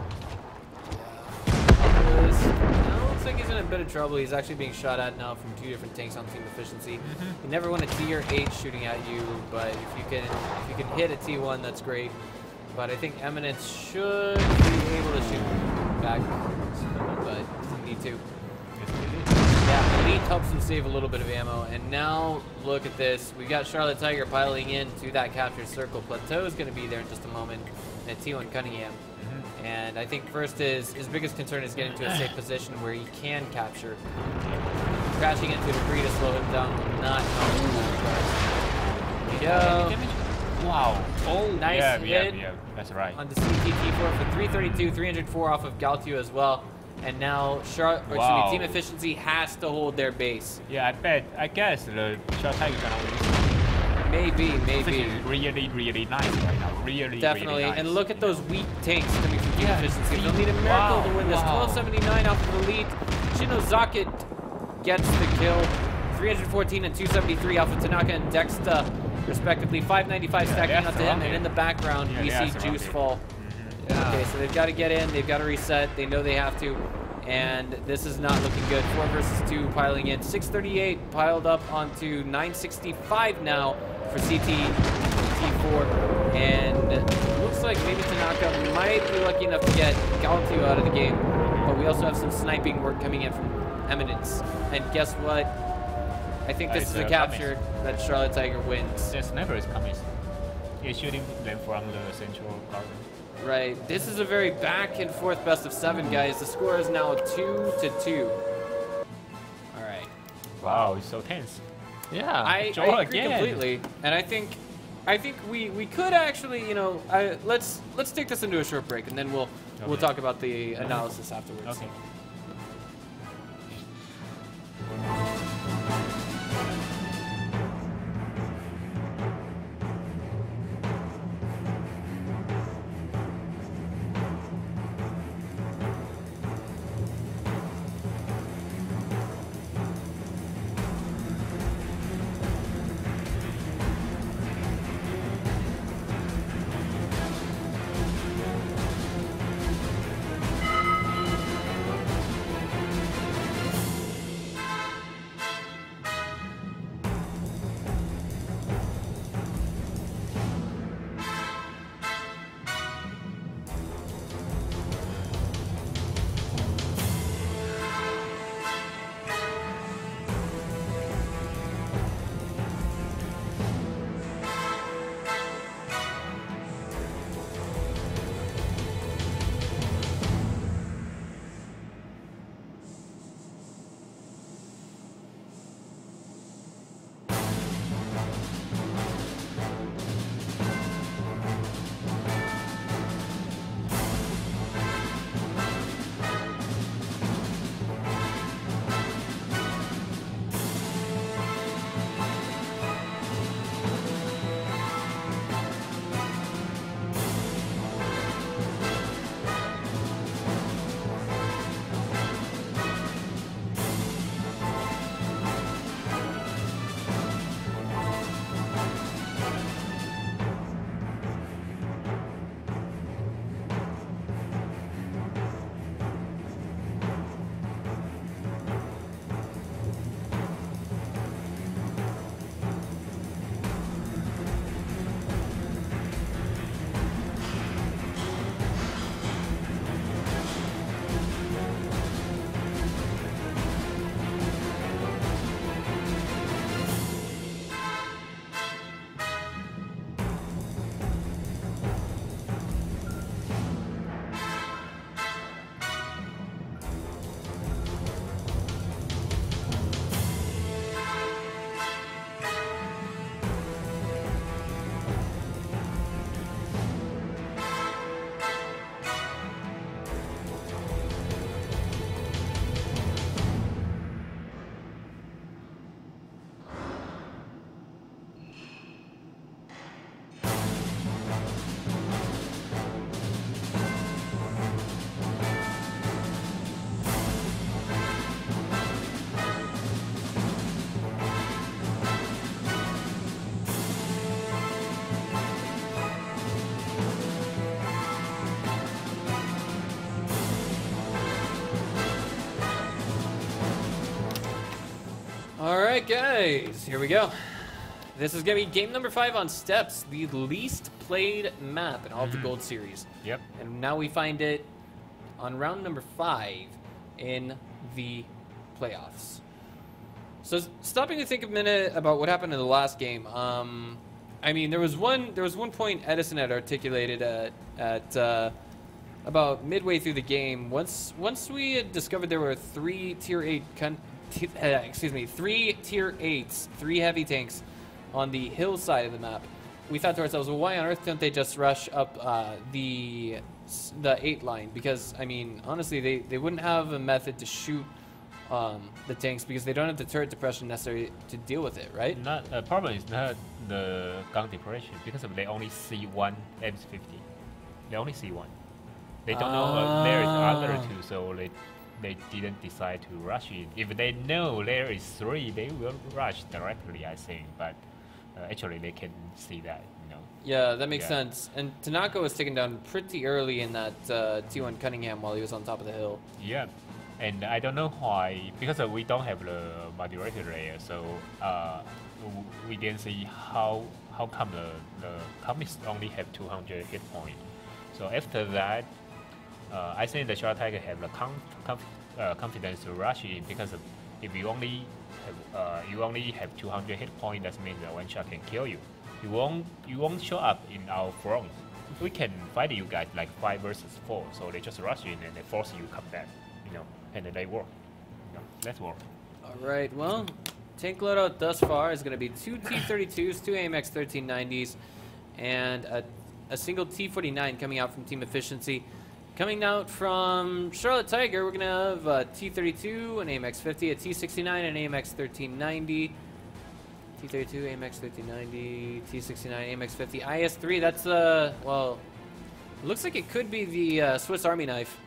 Now looks like he's in a bit of trouble. He's actually being shot at now from 2 different tanks on Team Efficiency. You never want a tier 8 shooting at you, but if you can hit a T1, that's great. But I think Eminence should be able to shoot back, but doesn't need to. Yeah, Elite helps him save a little bit of ammo. And now look at this. We got Charlotte Tiger piling into that captured circle. Plateau is going to be there in just a moment. And T1 Cunningham. And I think first his biggest concern is getting to a safe position where he can capture. Crashing into debris to slow him down will not help in that regard. There you go. Wow. Oh, nice hit. Yeah, that's right. On the CTT4 for 332, 304 off of Galtio as well. And now Team Efficiency has to hold their base. Yeah, I guess the Short Tiger gonna win. Maybe. Really nice right now. Definitely. Really nice, And look at those weak tanks coming from Team Efficiency. They'll need a miracle Wow, to win this. wow. 1279 off of the lead. Shinozaki gets the kill. 314 and 273 off of Tanaka and Dexta, respectively. 595 stacking that's up to him. wrong. And in the background, we see that's wrong. Juice fall. Okay, so they've got to get in. They've got to reset. They know they have to. And this is not looking good. 4 versus 2 piling in. 638 piled up onto 965 now for CT T4. And it looks like maybe Tanaka might be lucky enough to get Galantio out of the game. But we also have some sniping work coming in from Eminence. And guess what? I think this is a capture that Charlotte Tiger wins. The sniper is coming. He's shooting them from the central garden. Right. This is a very back and forth best of 7, guys. The score is now 2-2. All right. Wow, it's so tense. Yeah. I agree completely, and I think we could actually, you know, let's take this into a short break, and then we'll talk about the analysis afterwards. Okay. Alright guys, here we go. This is going to be game number 5 on Steps, the least played map in all of the Gold Series. Yep. And now we find it on round number 5 in the playoffs. So stopping to think a minute about what happened in the last game. I mean, there was one point Edison had articulated at about midway through the game. Once we had discovered there were 3 tier 8 3 tier 8s, 3 heavy tanks on the hill side of the map. we thought to ourselves, well, why on earth don't they just rush up the 8 line? Because I mean, honestly, they wouldn't have a method to shoot the tanks because they don't have the turret depression necessary to deal with it, right? Not problem is not the gun depression because they only see one M50. They only see one. They don't know there is other 2, so they didn't decide to rush in. If they know there is 3, they will rush directly, I think. But actually, they can see that, you know. Yeah, that makes sense. And Tanaka was taken down pretty early in that T1 Cunningham while he was on top of the hill. Yeah, and I don't know why, because we don't have the moderator layer, so we didn't see how come the comics only have 200 hit points. So after that, I think the Shadow Tiger have the confidence to rush in because if you only have 200 hit points, that means that one shot can kill you. You won't show up in our front. We can fight you guys like 5 versus 4, so they just rush in and they force you to come back, you know, and then they work. You know, let's work. All right, well, tank loadout thus far is going to be 2 T-32s, 2 AMX 1390s, and a single T-49 coming out from Team Efficiency. Coming out from Charlotte Tiger, we're going to have a T-32, an AMX-50, a T-69, an AMX 1390, T-32, AMX 1390, T-69, AMX-50, IS-3. That's, well, looks like it could be the Swiss Army knife,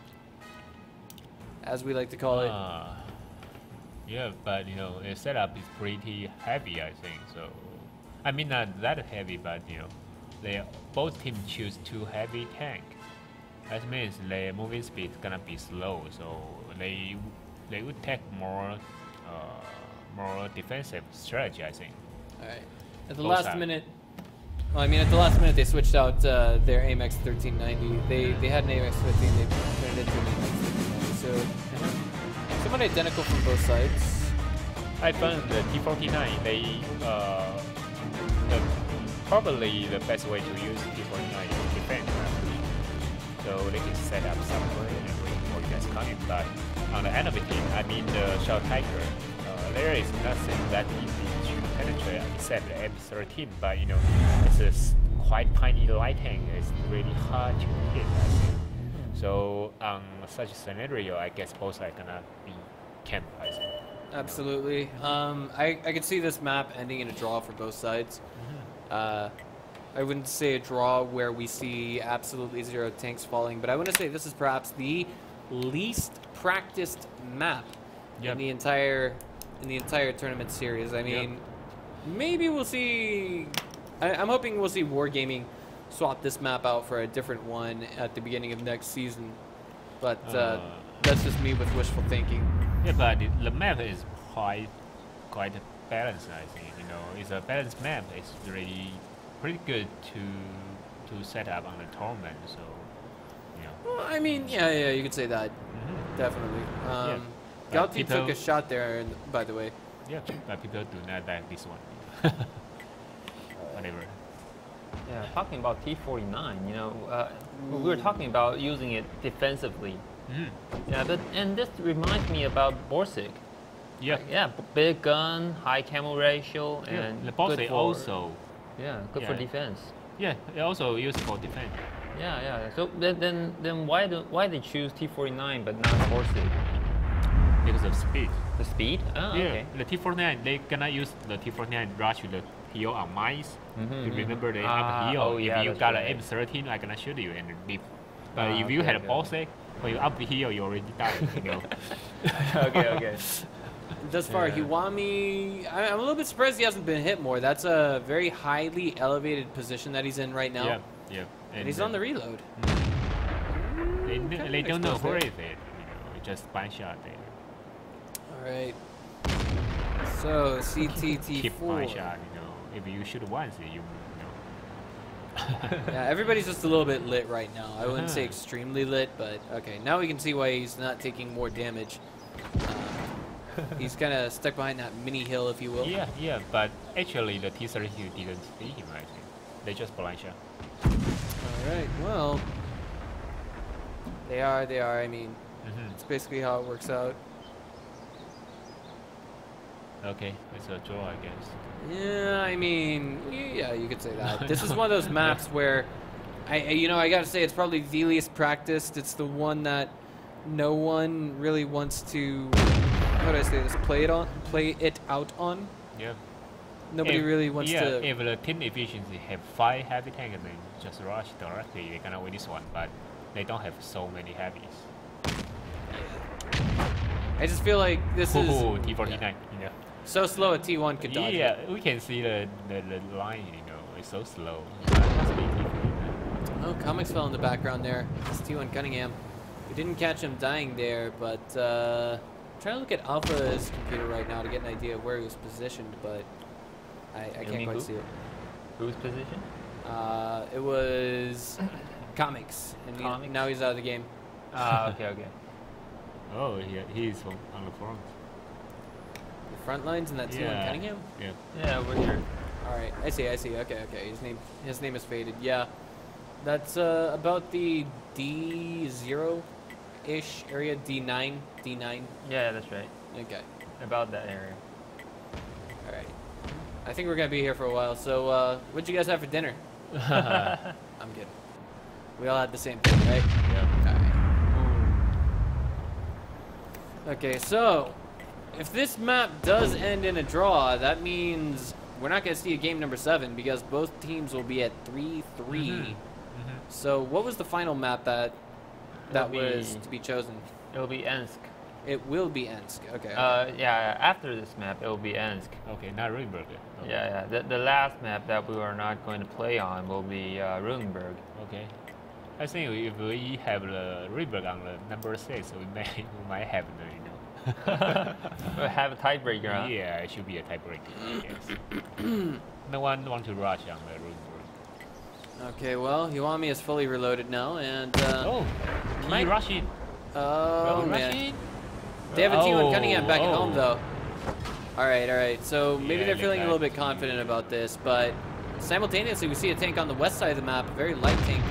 as we like to call it. Yeah, but, you know, the setup is pretty heavy, I think. So, I mean, not that heavy, but, you know, both teams choose 2 heavy tank. That means their moving speed is gonna be slow, so they would take more defensive strategy, I think. All right. At the last minute, well, I mean, at the last minute they switched out their AMX 1390. They had an AMX 15, they turned it into an AMX 1390. So somewhat identical from both sides. I found the T49. Probably the best way to use T49 is defense. So they can set up somewhere and wait for you guys coming. But on the enemy team, I mean the Shadow Tiger, there is nothing that easy to penetrate except the M13. But you know, it's a quite tiny light tank. It's really hard to hit, I think. So on such a scenario, I guess both are gonna be camped, I think. Absolutely. I could see this map ending in a draw for both sides. I wouldn't say a draw where we see absolutely 0 tanks falling, but I want to say this is perhaps the least practiced map in the entire tournament series. I mean, maybe we'll see. I'm hoping we'll see Wargaming swap this map out for a different one at the beginning of next season, but that's just me with wishful thinking. Yeah, but the map is quite balanced, I think. You know, it's a balanced map. It's really pretty good to set up on the tournament. So, you know. Well, I mean, yeah, you could say that. Definitely. Galti took a shot there, by the way. Yeah, but people do not like this one. Whatever. Yeah, talking about T49, you know, we were talking about using it defensively. Yeah, and this reminds me about Borsig. Yeah. Yeah, big gun, high camo ratio, and the Borsig also. Yeah, good for defense. Yeah, it also used for defense. Yeah. So then why they choose T49 but not Borsig? Because of speed. The speed? Oh, yeah. Okay. The T49, they gonna use the T49 rush the hill on mines. You remember the up hill. Oh, yeah, if you got an M13, I'm gonna shoot you and leave. But if you had a Borsig, when you up the hill, you already died. You know. Okay. Thus far, Hiwami, I'm a little bit surprised he hasn't been hit more. That's a very highly elevated position that he's in right now. Yeah. And he's on the reload. They don't know where is it. You know, just one shot there. All right. So CTT4. Keep one shot. You know, if you shoot once, you know. Yeah, everybody's just a little bit lit right now. I wouldn't say extremely lit, but okay. Now we can see why he's not taking more damage. He's kind of stuck behind that mini hill, if you will. Yeah, but actually the T-32 didn't see him, I think. They just blind shot. Alright, well, they are, I mean, it's basically how it works out. Okay, it's a draw, I guess. Yeah, I mean, yeah, you could say that. This is one of those maps where, I gotta say, it's probably the least practiced. It's the one that no one really wants to, how do I say this, play it out on. Yeah. Nobody really wants to. If the team efficiency have 5 heavy tanks and then just rush directly, they're gonna win this one. But they don't have so many heavies. I just feel like this is T49. Yeah. so slow a T1 could dodge Yeah, it. we can see the line. It's so slow. Oh, Comics fell in the background there. It's T1 Cunningham. We didn't catch him dying there, but I'm trying to look at Alpha's computer right now to get an idea of where he was positioned, but I can't quite see it. Whose position? It was Comics, and now he's out of the game. Okay. Oh, yeah, he's on the front. The front lines in that T1 Cunningham? Yeah. Yeah, over here. All right, I see. Okay. His name is faded. Yeah, that's about the D0-ish area, D9. Yeah, that's right. Okay. About that area. All right. I think we're gonna be here for a while. So, what'd you guys have for dinner? I'm kidding. We all had the same thing, right? Yeah. All right. Okay, so if this map does end in a draw, that means we're not going to see a game number 7 because both teams will be at 3-3. So what was the final map that was to be chosen? It'll be Ensk. It will be Ensk. Okay. Yeah, after this map, it'll be Ensk. Okay, not Ruinberg. Okay. Yeah. The last map that we are not going to play on will be Ruinberg. Okay. I think if we have the Ruinberg on the number 6, we might have the, We'll have a tiebreaker, huh? Yeah, it should be a tiebreaker. Yes. No one want to rush on the Ruinberg. Okay, well, Iwami is fully reloaded now, and can you rush it? Oh, man. Rush it? They have a T1 Cunningham back at home, though. All right. So maybe Yeah, they're feeling a little bit that- confident about this, but simultaneously we see a tank on the west side of the map, a very light tank,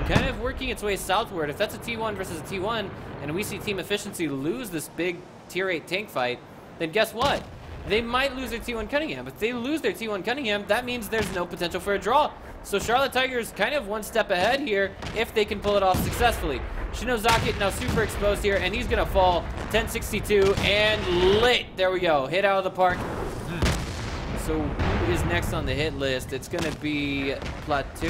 kind of working its way southward. If that's a T1 versus a T1, and we see Team Efficiency lose this big Tier 8 tank fight, then guess what? They might lose their T1 Cunningham. If they lose their T1 Cunningham, that means there's no potential for a draw. So Charlotte Tigers kind of one step ahead here if they can pull it off successfully. Shinozaki now super exposed here, and he's going to fall 1062 and lit. There we go. Hit out of the park. So who is next on the hit list? It's going to be Plateau.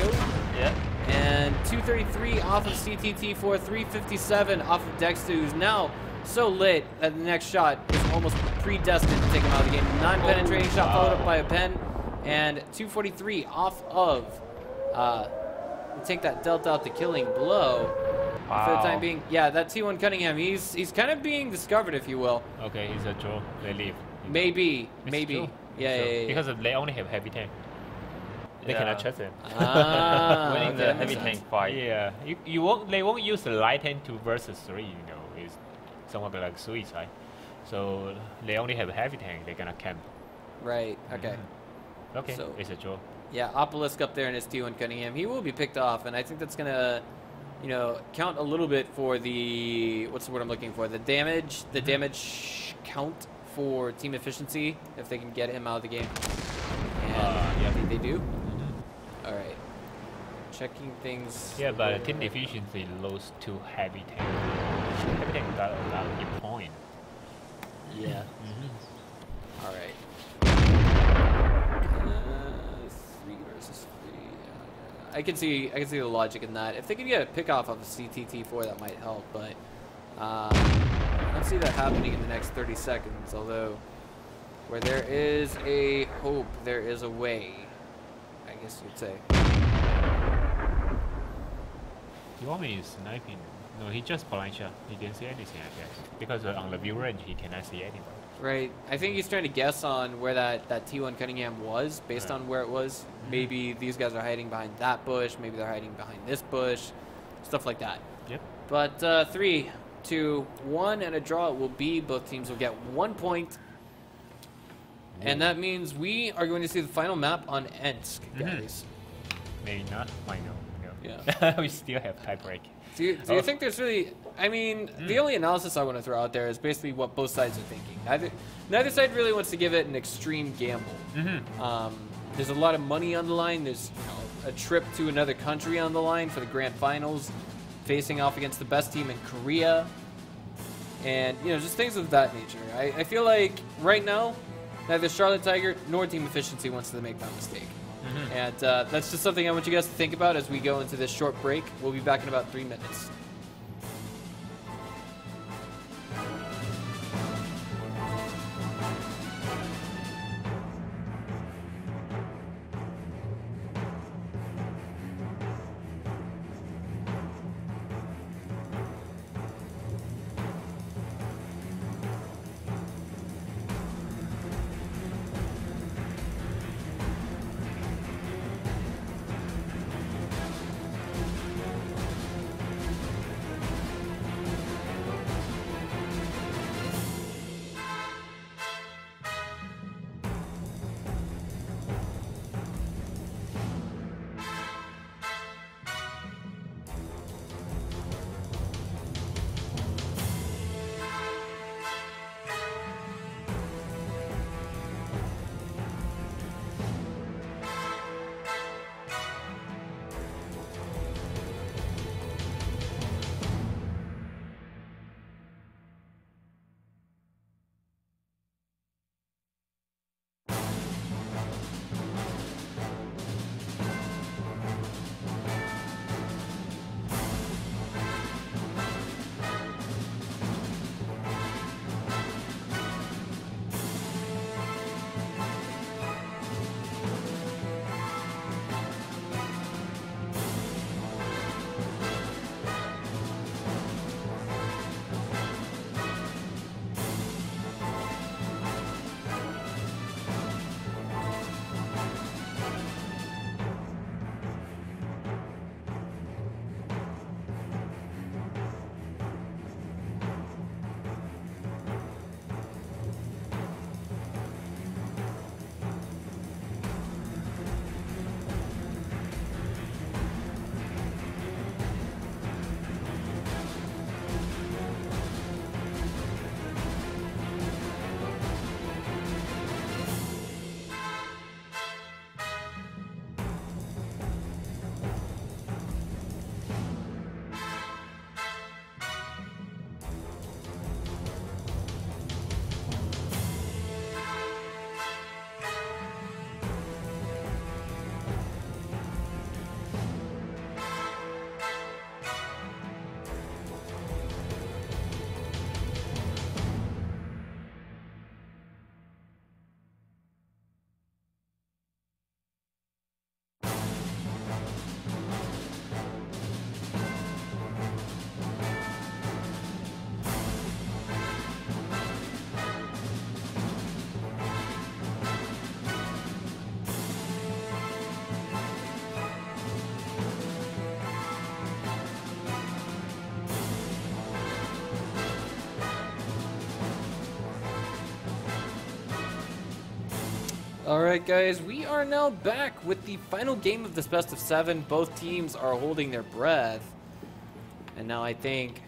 Yeah. And 233 off of CTT4, 357 off of Dexter, who's now so lit that the next shot is almost predestined to take him out of the game. Non-penetrating shot followed up by a pen, and 243 off of the tank that dealt out the killing blow. Wow. For the time being, yeah, that T1 Cunningham, he's kind of being discovered, if you will. Okay, it's a draw. They leave. Maybe. True. Yeah. Because they only have heavy tank. They cannot trust them. Winning the that heavy makes tank sense. fight. Yeah, you won't. They won't use the light tank 2 versus 3. It's somewhat like suicide. So they only have a heavy tank. They're gonna camp. Right. Okay. Okay, So- it's a draw. Yeah, Obelisk up there in his T1 Cunningham. He will be picked off, and I think that's gonna, count a little bit for the, what's the word I'm looking for? The damage count for team efficiency if they can get him out of the game. And Yeah. I think they do. All right. Checking things. Yeah, but team efficiency lost to heavy tank. Heavy tank got a lot of point. Yeah. All right. 3 versus 3. I can see the logic in that. If they could get a pick off of a CTT4, that might help, but I don't see that happening in the next 30 seconds. Although, where there is a hope, there is a way, I guess you'd say. Iwami is sniping. No, he just blind shot. He didn't see anything, I guess. Because on the view range, he cannot see anything. Right. I think he's trying to guess on where that T1 Cunningham was based on where it was. Maybe these guys are hiding behind that bush. Maybe they're hiding behind this bush. Stuff like that. Yep. But 3, 2, 1, and a draw it will be. Both teams will get 1 point. And that means we are going to see the final map on Ensk, guys. Maybe not. Might know. Yeah. We still have tiebreak. Do you think there's really? I mean, the only analysis I want to throw out there is basically what both sides are thinking. Neither side really wants to give it an extreme gamble. There's a lot of money on the line. There's a trip to another country on the line for the grand finals, facing off against the best team in Korea, and just things of that nature. I feel like right now, neither Charlotte Tiger nor Team Efficiency wants to make that mistake. And that's just something I want you guys to think about as we go into this short break. We'll be back in about 3 minutes. Alright guys, we are now back with the final game of this best of 7. Both teams are holding their breath. And now I think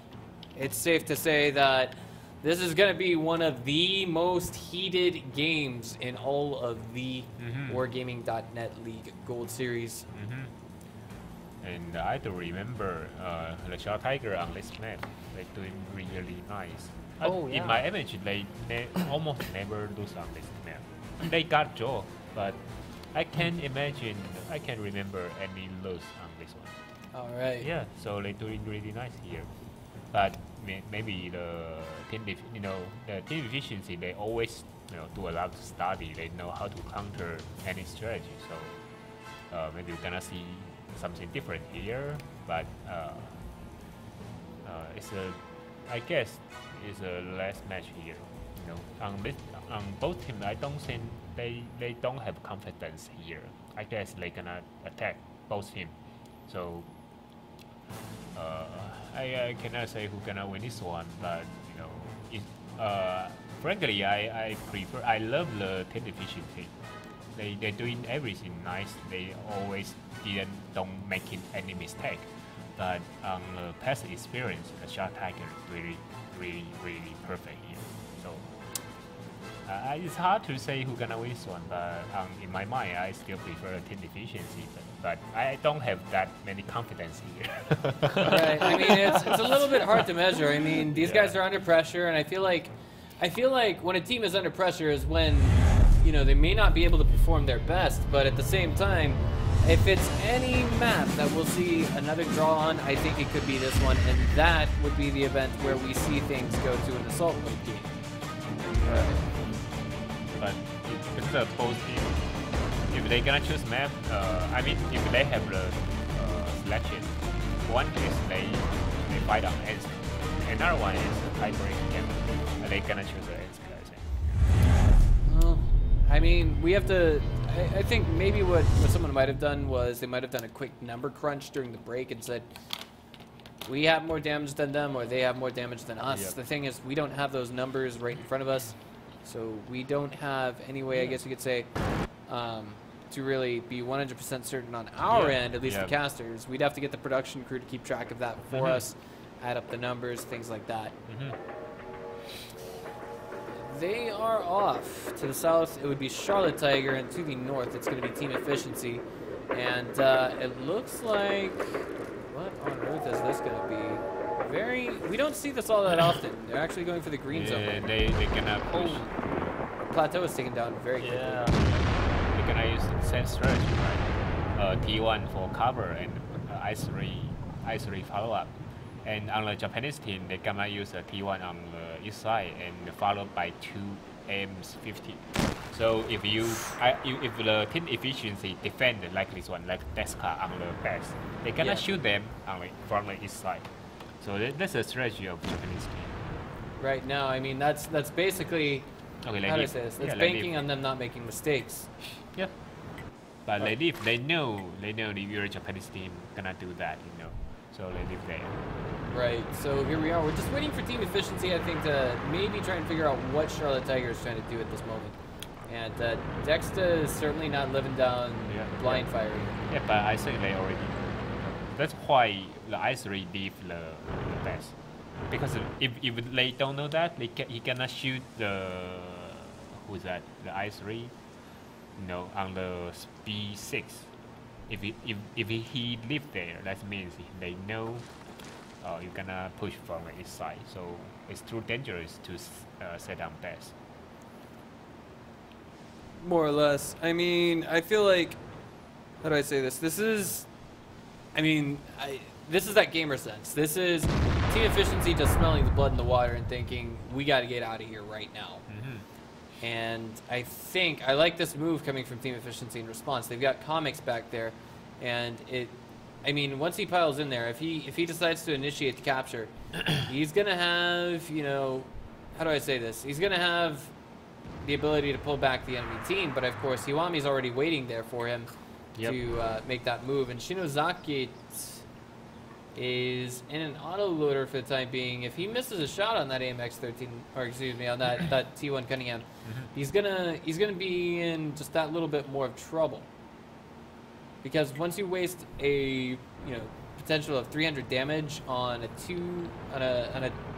it's safe to say that this is going to be one of the most heated games in all of the Wargaming.net League Gold Series. And I do remember the Shot Tiger on this map, they're doing really nice. In my image, they almost never lose on this map. They got draw, but I can't remember any loss on this one. All right. Yeah, so they're doing really nice here. But maybe the team, the team efficiency, they always do a lot of study. They know how to counter any strategy. So maybe we're gonna see something different here. But I guess it's a last match here. On both teams, I don't think they don't have confidence here. I guess they're gonna attack both teams. So I cannot say who's gonna win this one, but frankly, I love the team efficiency. They're doing everything nice. They always don't making any mistake. But on the past experience, the Shot Tiger really perfect here. So it's hard to say who's gonna win this one. But in my mind, I still prefer team efficiency. But I don't have that many confidence here. Right. I mean, it's a little bit hard to measure. I mean, these guys are under pressure, and I feel like when a team is under pressure is when, they may not be able to perform their best, but at the same time, if it's any map that we'll see another draw on, I think it could be this one, and that would be the event where we see things go to an assault mode game. But it's the both team. If they're gonna choose map, I mean, if they have the selection, one is they fight on ends, another one is a tiebreak game. They're gonna choose the ends, I think. Well, I mean, we have to. I think maybe what someone might have done was they might have done a quick number crunch during the break and said, we have more damage than them, or they have more damage than us. Yep. The thing is, we don't have those numbers right in front of us, so we don't have any way, I guess you could say, to really be 100% certain on our end, at least the casters. We'd have to get the production crew to keep track of that for us, add up the numbers, things like that. They are off. To the south, it would be Charlotte Tiger, and to the north, it's going to be Team Efficiency. And it looks like, what on earth is this going to be? We don't see this all that often. They're actually going for the green zone. Yeah, they're gonna push. Plateau is taken down very quickly. They're gonna use the same strategy, right? T1 for cover and I3 follow up. And on the Japanese team, they're gonna use a T1 on the east side and followed by 2 AMs-50. So if if the team efficiency defend like this one, like Deska on the base, they're gonna shoot them from the east side. So that's the strategy of Japanese team. Right now, I mean, that's basically, how do I say this? That's banking on them not making mistakes. Yeah. But they know the your Japanese team gonna do that, So they live there. Right, so here we are. We're just waiting for team efficiency, I think, to maybe try and figure out what Charlotte Tiger is trying to do at this moment. And Dexta is certainly not living down blind firing. Yeah, but I think they already. That's why the I3 leave the best. Because if they don't know that, he cannot shoot the the I3, on the B6. If he live there, that means they know you're gonna push from the east side. So it's too dangerous to set down base. More or less. I mean, I feel like, how do I say this? This is that gamer sense. This is team efficiency just smelling the blood in the water and thinking, we got to get out of here right now. And I like this move coming from team efficiency in response. They've got comics back there, and once he piles in there, if he decides to initiate the capture, he's gonna have, how do I say this? He's gonna have the ability to pull back the enemy team, but of course Hiwami's already waiting there for him to make that move, and Shinozaki is in an auto loader for the time being. If he misses a shot on that AMX-13, or excuse me, on that T1 Cunningham, he's gonna be in just that little bit more of trouble. Because once you waste a potential of 300 damage on a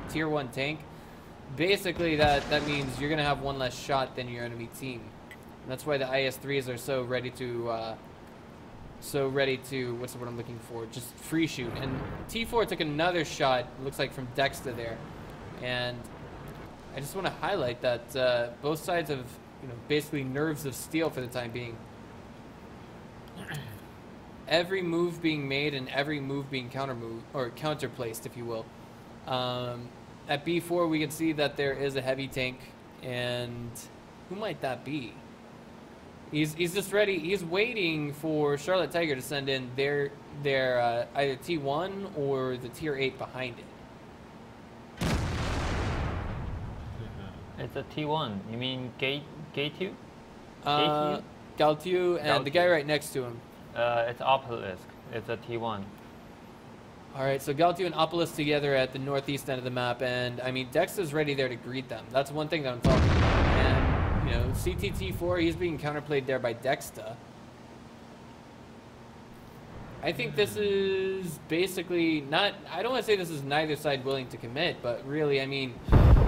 tier 1 tank, basically that means you're gonna have one less shot than your enemy team. And that's why the IS-3s are so ready to what's the word I'm looking for? Just free shoot. And T4 took another shot, looks like from Dexta there. And I just want to highlight that both sides have basically nerves of steel for the time being. Every move being made and every move being counter placed, if you will. At B4 we can see that there is a heavy tank, and who might that be? He's just ready. He's waiting for Charlotte Tiger to send in their either T1 or the tier 8 behind it. It's a T1. You mean Gaitu? Galtiu and the guy right next to him. It's Obelisk. It's a T1. All right, so Galtiu and Obelisk together at the northeast end of the map, and Dexta's ready there to greet them. That's one thing that I'm talking about. And You know, CTT4, he's being counterplayed there by Dexta. I think this is basically not, I don't want to say this is neither side willing to commit, but really, I mean,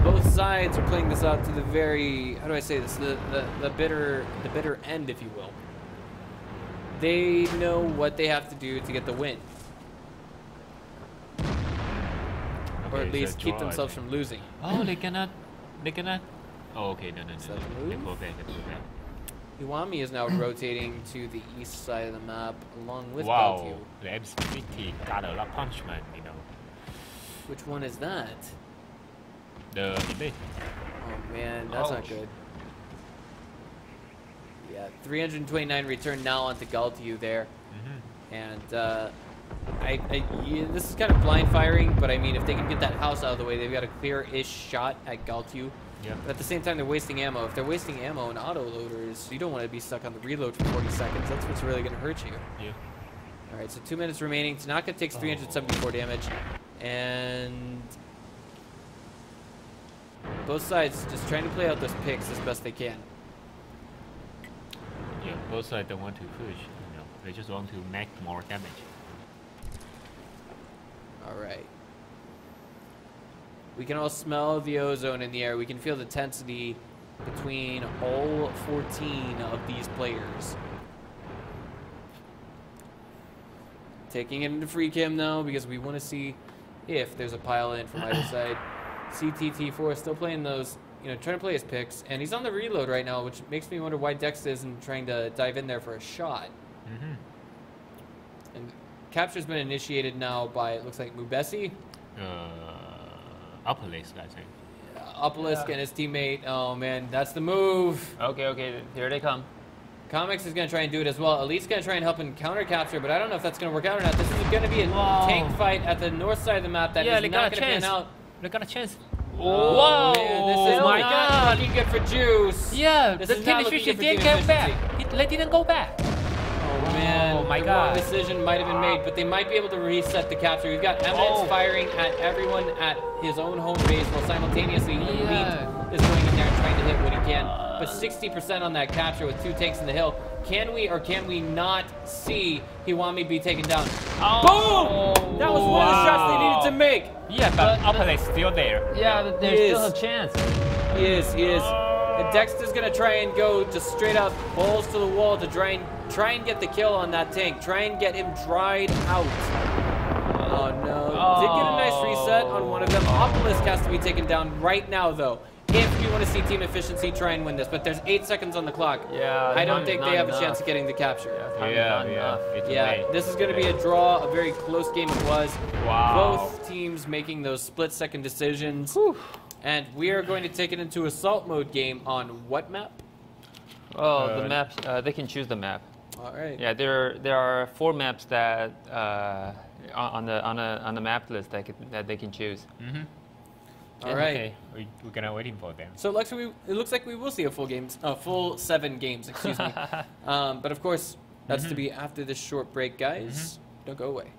both sides are playing this out to the very, how do I say this, the bitter end, if you will. They know what they have to do to get the win. Or at least keep themselves from losing. Oh, they cannot, oh, okay, no. Is that the They move? go back. Iwami is now rotating to the east side of the map along with Wow, Galtiu. the M60 got a lot of punishment, you know. Which one is that? The debate. Oh man, that's not Ouch. good. Yeah, 329 return now onto Galtiu there. And yeah, this is kind of blind firing, but I mean, if they can get that house out of the way, they've got a clear-ish shot at Galtiu. Yeah. But at the same time, they're wasting ammo. If they're wasting ammo in auto-loaders, you don't want to be stuck on the reload for 40 seconds. That's what's really going to hurt you. Yeah. All right, so 2 minutes remaining. Tanaka takes 374 damage. And both sides just trying to play out those picks as best they can. Yeah, both sides don't want to push, you know. They just want to make more damage. All right. We can all smell the ozone in the air. We can feel the tensity between all 14 of these players. Taking it into free cam now because we want to see if there's a pile in from either side. CTT4 still playing those, you know, trying to play his picks, and he's on the reload right now, which makes me wonder why Dex isn't trying to dive in there for a shot. And capture's been initiated now by, it looks like Mubesi. Upperlist, I think. Upalisk and his teammate. Oh man, that's the move. Okay, here they come. Comics is going to try and do it as well. Elite's going to try and help him counter capture, but I don't know if that's going to work out or not. This is going to be a tank fight at the north side of the map that is not going to pan out. They got a chance. Oh, man, this is not looking good for Juice. Yeah, This the is team not looking efficiency good for didn't team go back. efficiency. They didn't go back. Oh man, Oh, my the wrong God. decision might have been made, but they might be able to reset the capture. We've got Emmett firing at everyone at his own home base while simultaneously Elite is going in there and trying to hit what he can. But 60% on that capture with 2 tanks in the hill. Can we or can we not see Hiwami be taken down? Boom! That was one of the shots they needed to make. Yeah, but Upperlist still there. Yeah, but He there's still is. a chance. He is. And Dexter's gonna try and go just straight up balls to the wall to try and get the kill on that tank. Try and get him dried out. Oh no. Did get a nice reset on one of them. Obelisk has to be taken down right now though. If you want to see team efficiency, try and win this. But there's 8 seconds on the clock. Yeah, I don't time think is they not have a enough. chance of getting the capture. Time is not enough. It's Yeah, late. this is going to be a draw, a very close game it was. Wow. Both teams making those split-second decisions. And we are going to take it into assault mode game on what map? Oh, the maps. They can choose the map. All right. Yeah, there are 4 maps that on the map list that they can choose. All right. Okay, we're gonna waiting for them. So Lex, it looks like we will see a full 7 games, excuse me. But of course, that's to be after this short break, guys. Don't go away.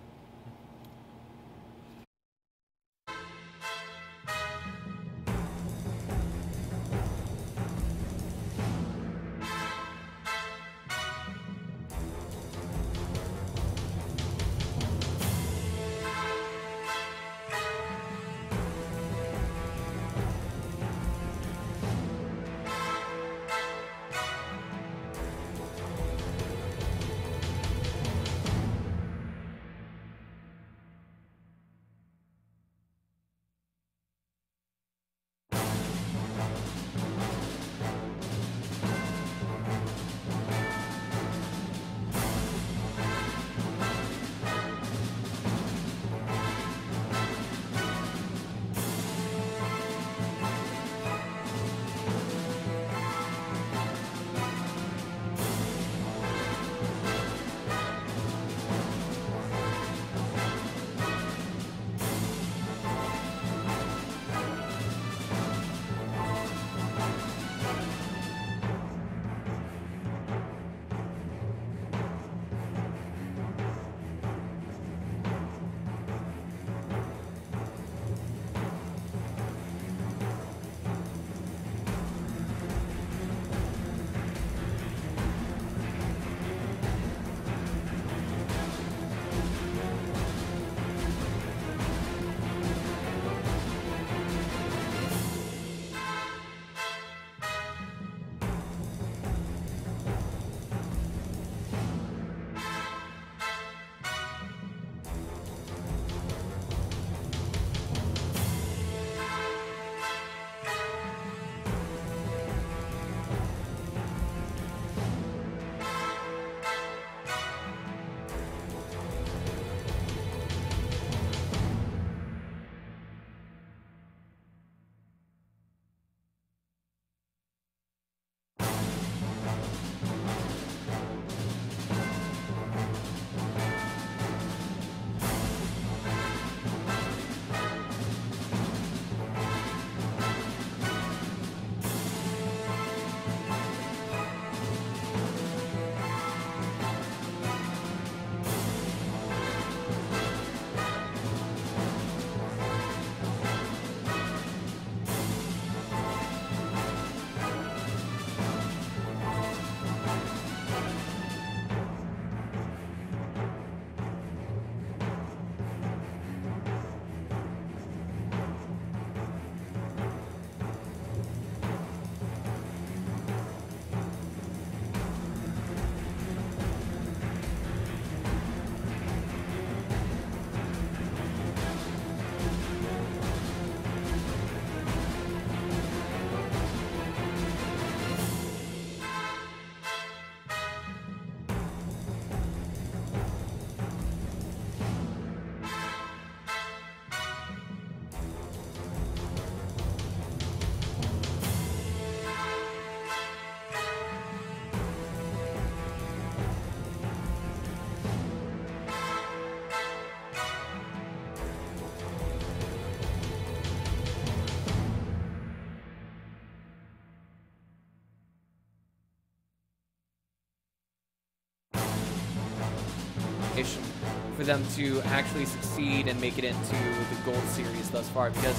for them to actually succeed and make it into the Gold Series thus far. Because,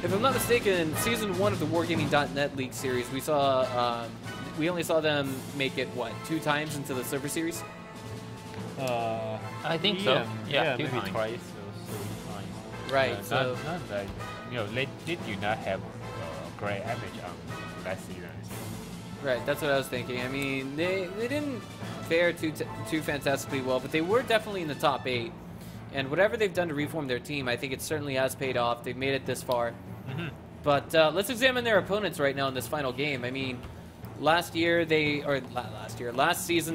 if I'm not mistaken, Season 1 of the Wargaming.net League Series, we only saw them make it, what, 2 times into the Silver Series? I think so. Yeah, maybe 2 times. twice or 3 times. Right, so... Not like, they did not have great average on last season. Right, that's what I was thinking. I mean, they didn't fare too fantastically well, but they were definitely in the top 8. And whatever they've done to reform their team, I think it certainly has paid off. They've made it this far. But let's examine their opponents right now in this final game. I mean, last season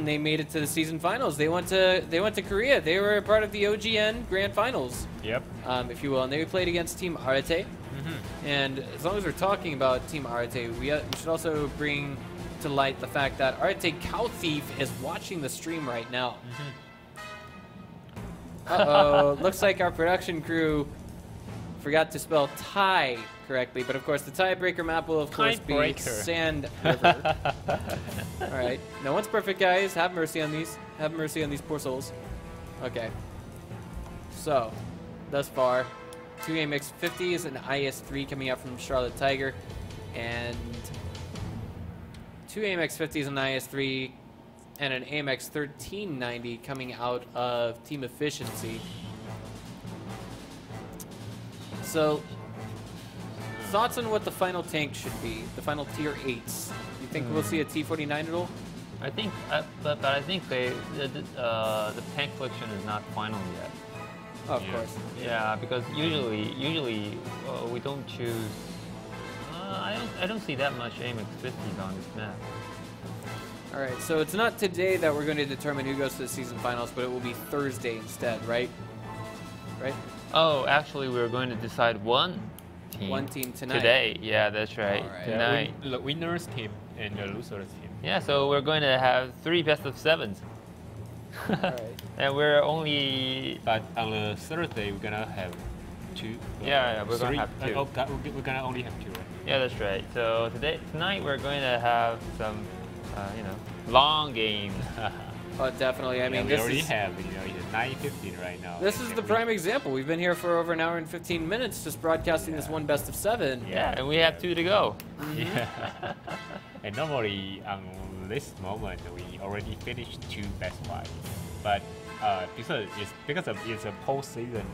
they made it to the season finals. They went to Korea. They were a part of the OGN Grand Finals. Yep. If you will, and they played against Team Arete. And as long as we're talking about Team Arete, we should also bring to light the fact that Arete Cow Thief is watching the stream right now. Uh-oh, looks like our production crew forgot to spell tie correctly, but of course the tiebreaker map will of course be Sand River. Alright, no one's perfect, guys. Have mercy on these. Have mercy on these poor souls. Okay. So, thus far, 2 AMX 50s and IS-3 coming out from Charlotte Tiger, and 2 AMX 50s and IS-3 and an AMX 1390 coming out of Team Efficiency. So, thoughts on what the final tank should be, the final tier 8s? You think we'll see a T-49 at all? I think, but I think the tank collection is not final yet. Oh, of course. Yeah, because usually we don't choose. I don't see that much AMX 50s on this map. All right, so it's not today that we're going to determine who goes to the season finals, but it will be Thursday instead, right? Right? Oh, actually, we're going to decide one team tonight. Today, yeah, that's right. All right. Tonight. The winners team and the losers team. Yeah, so we're going to have 3 best of 7s. All right. And we're only. But on the Thursday, we're gonna have 2. Yeah, we're gonna have 2. We're gonna only have 2, right? Yeah, that's right. So tonight we're going to have some, long games. Oh, definitely. I mean, we this already is have, it's 9:15 right now. this is the prime example. We've been here for over an hour and 15 minutes just broadcasting this one best of 7. Yeah, and we have 2 to go. Yeah. And normally on this moment we already finished 2 best 5, but because it's a postseason,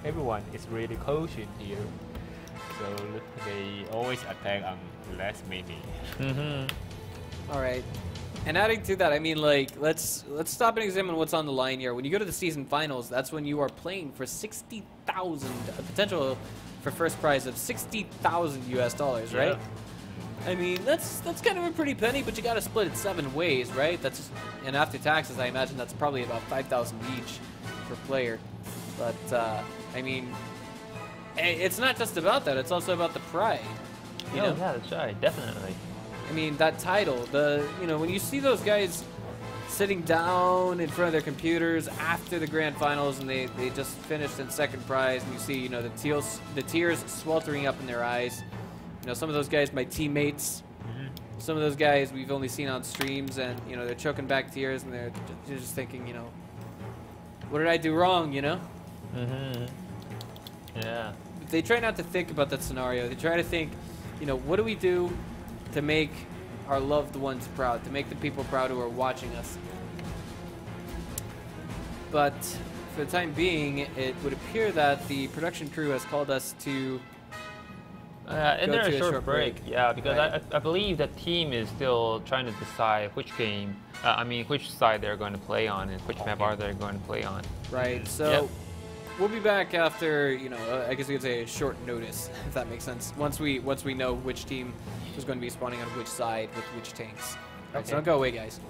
everyone is really cautious here, so they always attack on last minute. All right. And adding to that, I mean, like, let's stop and examine what's on the line here. When you go to the season finals, that's when you are playing for 60,000, a potential for first prize of 60,000 US dollars, right? Yeah. I mean, that's kind of a pretty penny, but you got to split it 7 ways, right? And after taxes, I imagine that's probably about 5,000 each per player. But I mean, it's not just about that; it's also about the pride. You know? Yeah, that's right, definitely. I mean, that title, when you see those guys sitting down in front of their computers after the grand finals and they just finished in second prize, and you see, the tears sweltering up in their eyes. Some of those guys, my teammates, some of those guys we've only seen on streams, and, they're choking back tears, and they're just thinking, what did I do wrong, Yeah. They try not to think about that scenario. They try to think, what do we do to make our loved ones proud, to make the people proud who are watching us. But for the time being, it would appear that the production crew has called us to and go there's to a short break. Yeah, because Right. I believe the team is still trying to decide which game, which side they're going to play on and which map are they going to play on. Right, so Yep. we'll be back after, I guess we could say a short notice, if that makes sense. Once we know which team is going to be spawning on which side with which tanks. Right, so Okay. don't go away, guys.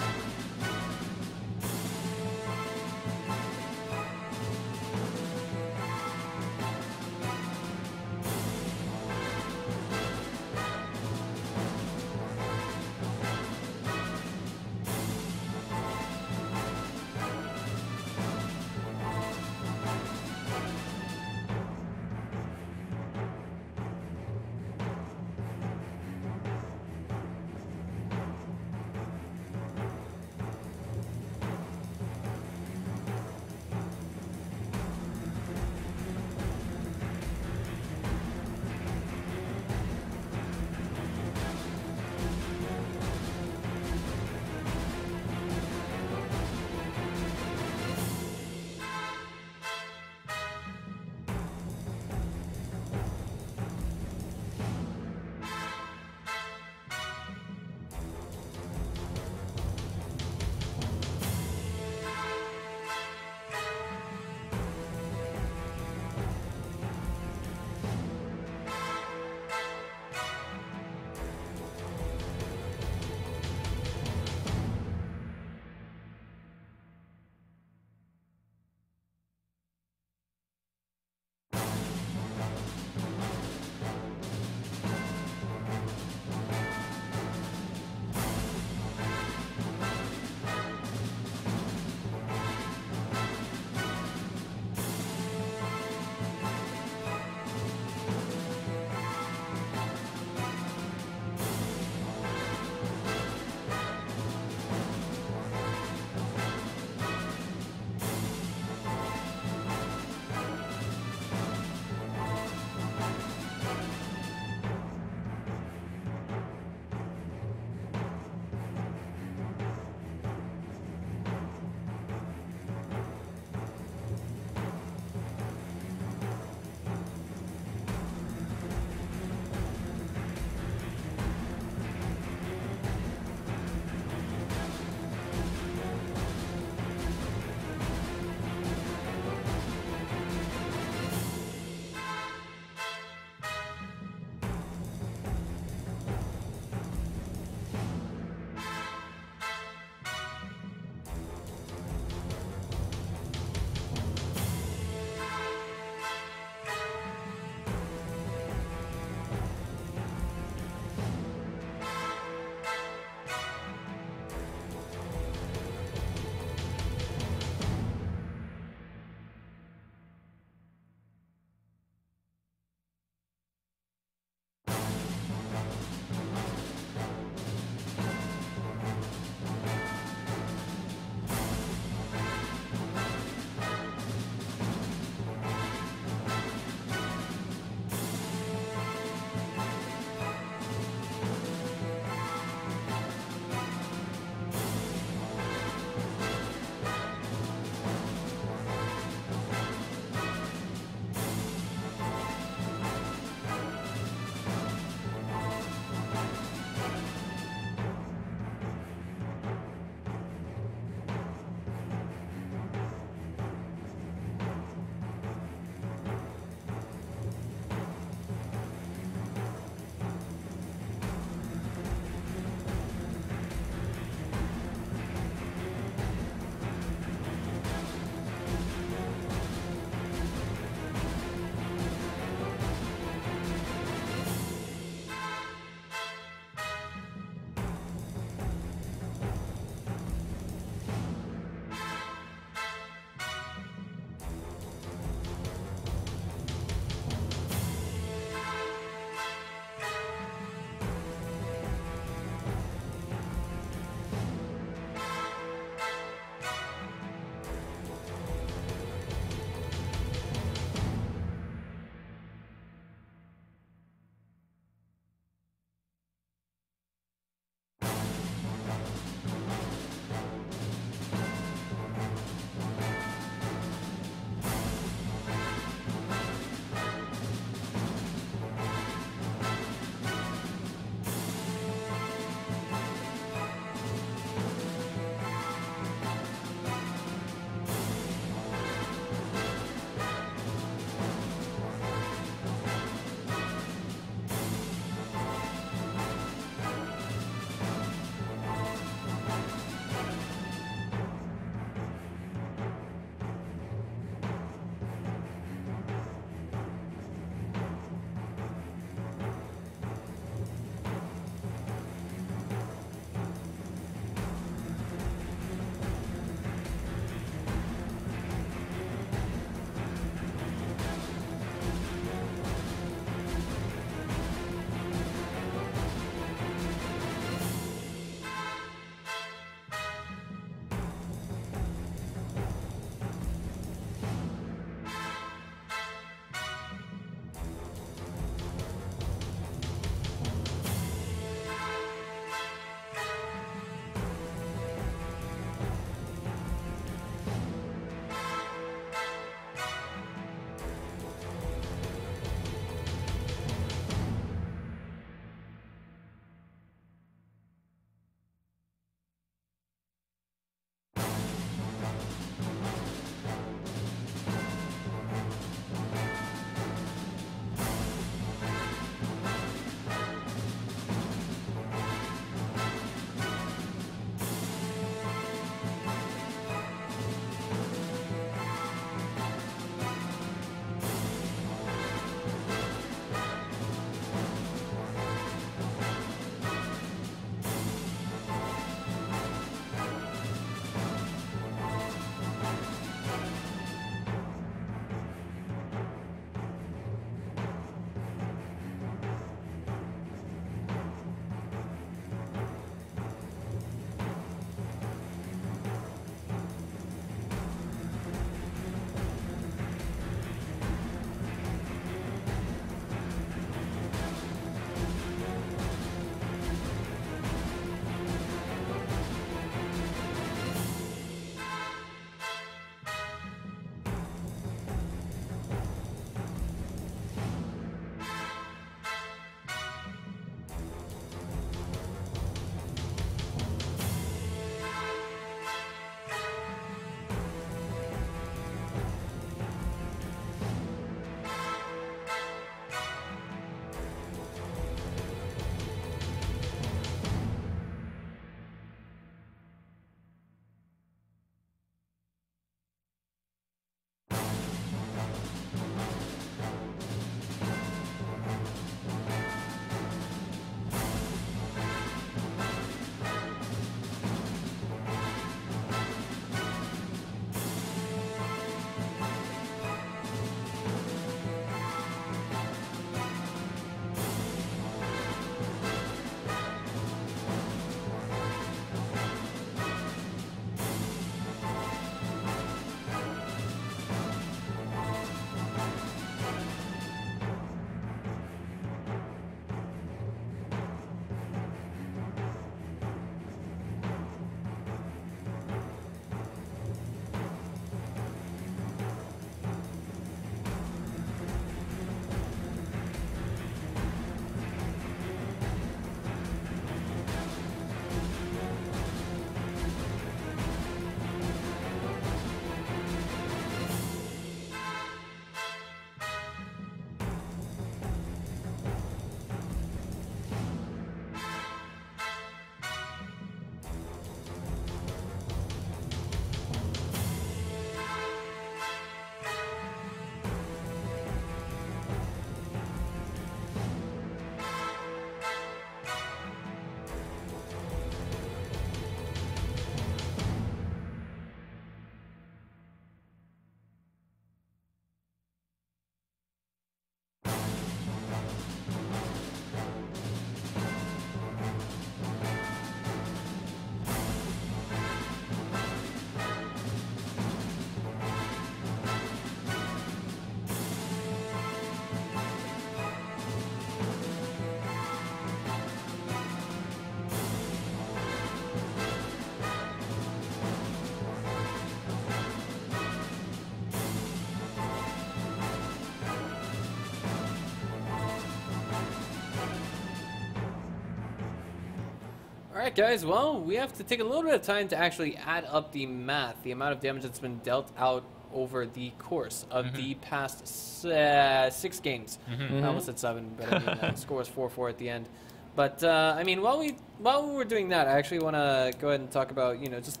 All right, guys. Well, we have to take a little bit of time to actually add up the math, the amount of damage that's been dealt out over the course of the past 6 games. I almost said 7, but I mean, the score was 4-4 at the end. But I mean, while we're doing that, I actually want to go ahead and talk about, just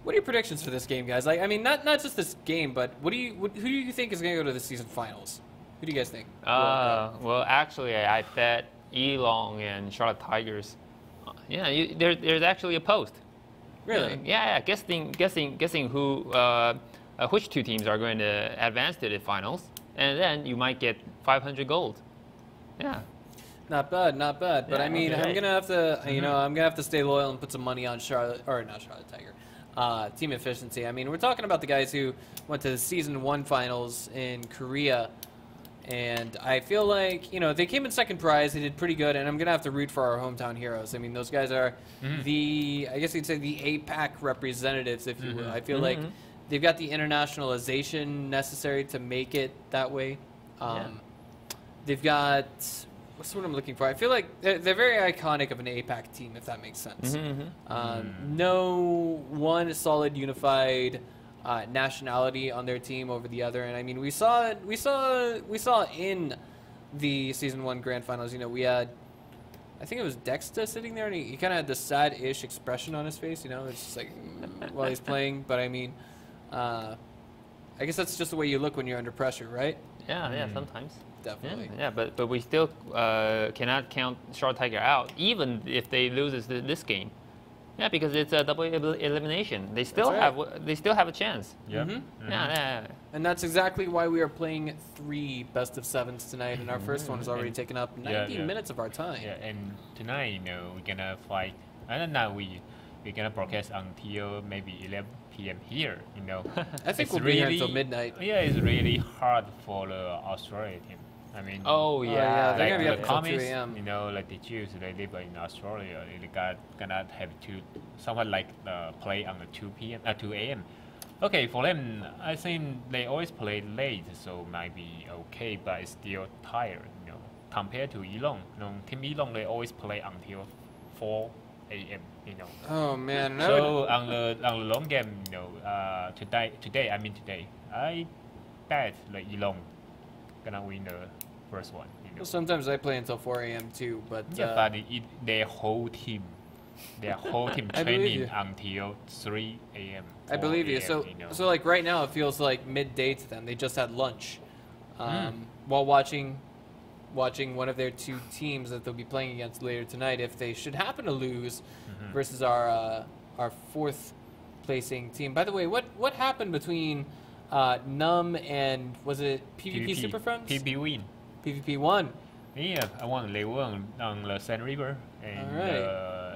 what are your predictions for this game, guys? Like, I mean, not just this game, but who do you think is going to go to the season finals? Who do you guys think? Well, actually, I bet Elong and Charlotte Tigers. There's actually a post. Really? Yeah. Guessing who, which 2 teams are going to advance to the finals, and then you might get 500 gold. Yeah. Not bad. But Yeah, I mean, okay. I'm gonna have to, I'm gonna have to stay loyal and put some money on Team Efficiency. I mean, we're talking about the guys who went to the season 1 finals in Korea. And I feel like, they came in second prize. They did pretty good. And I'm going to have to root for our hometown heroes. I mean, those guys are I guess you'd say the APAC representatients, if you will. I feel like they've got the internationalization necessary to make it that way. They've got, what's what I'm looking for? I feel like they're very iconic of an APAC team, if that makes sense. No one solid, unified nationality on their team over the other, and I mean we saw in the season 1 grand finals. We had, I think it was Dexter sitting there, and he kind of had this sad-ish expression on his face. It's just like while he's playing. But I mean, I guess that's just the way you look when you're under pressure, right? Yeah, sometimes. Definitely. Yeah, but we still cannot count Charlotte Tiger out, even if they lose this game. Yeah, because it's a double elimination. They still have a chance. Yeah. Yeah. And that's exactly why we are playing 3 best of 7s tonight, and our first one has already taken up 90 minutes of our time. Yeah, and tonight, we're gonna fight. I don't know. We're gonna broadcast until maybe 11 p.m. here. I think It's we'll be here until midnight. Yeah, it's really hard for the Australia team. I mean, they're like gonna be the up until 2 commies, a.m. like the Jews, they live in Australia. They gonna have to somewhat like play on the 2 a.m. Okay, for them, I think they always play late, so might be okay, but it's still tired. Compared to Elong, Team Elong, they always play until 4 a.m. Oh man! So on the long game, today, I bet like Elong gonna win the first one. Well, sometimes I play until 4 a.m. too, but but their whole team I believe you. training until 3 a.m. I believe you. 4 So, a.m., so like right now, it feels like midday to them. They just had lunch while watching one of their 2 teams that they'll be playing against later tonight. If they should happen to lose versus our 4th placing team. By the way, what happened between Num and was it PvP Super Friends? PvP win. PvP won. Yeah, I won level 1 on the Sand River. And All right.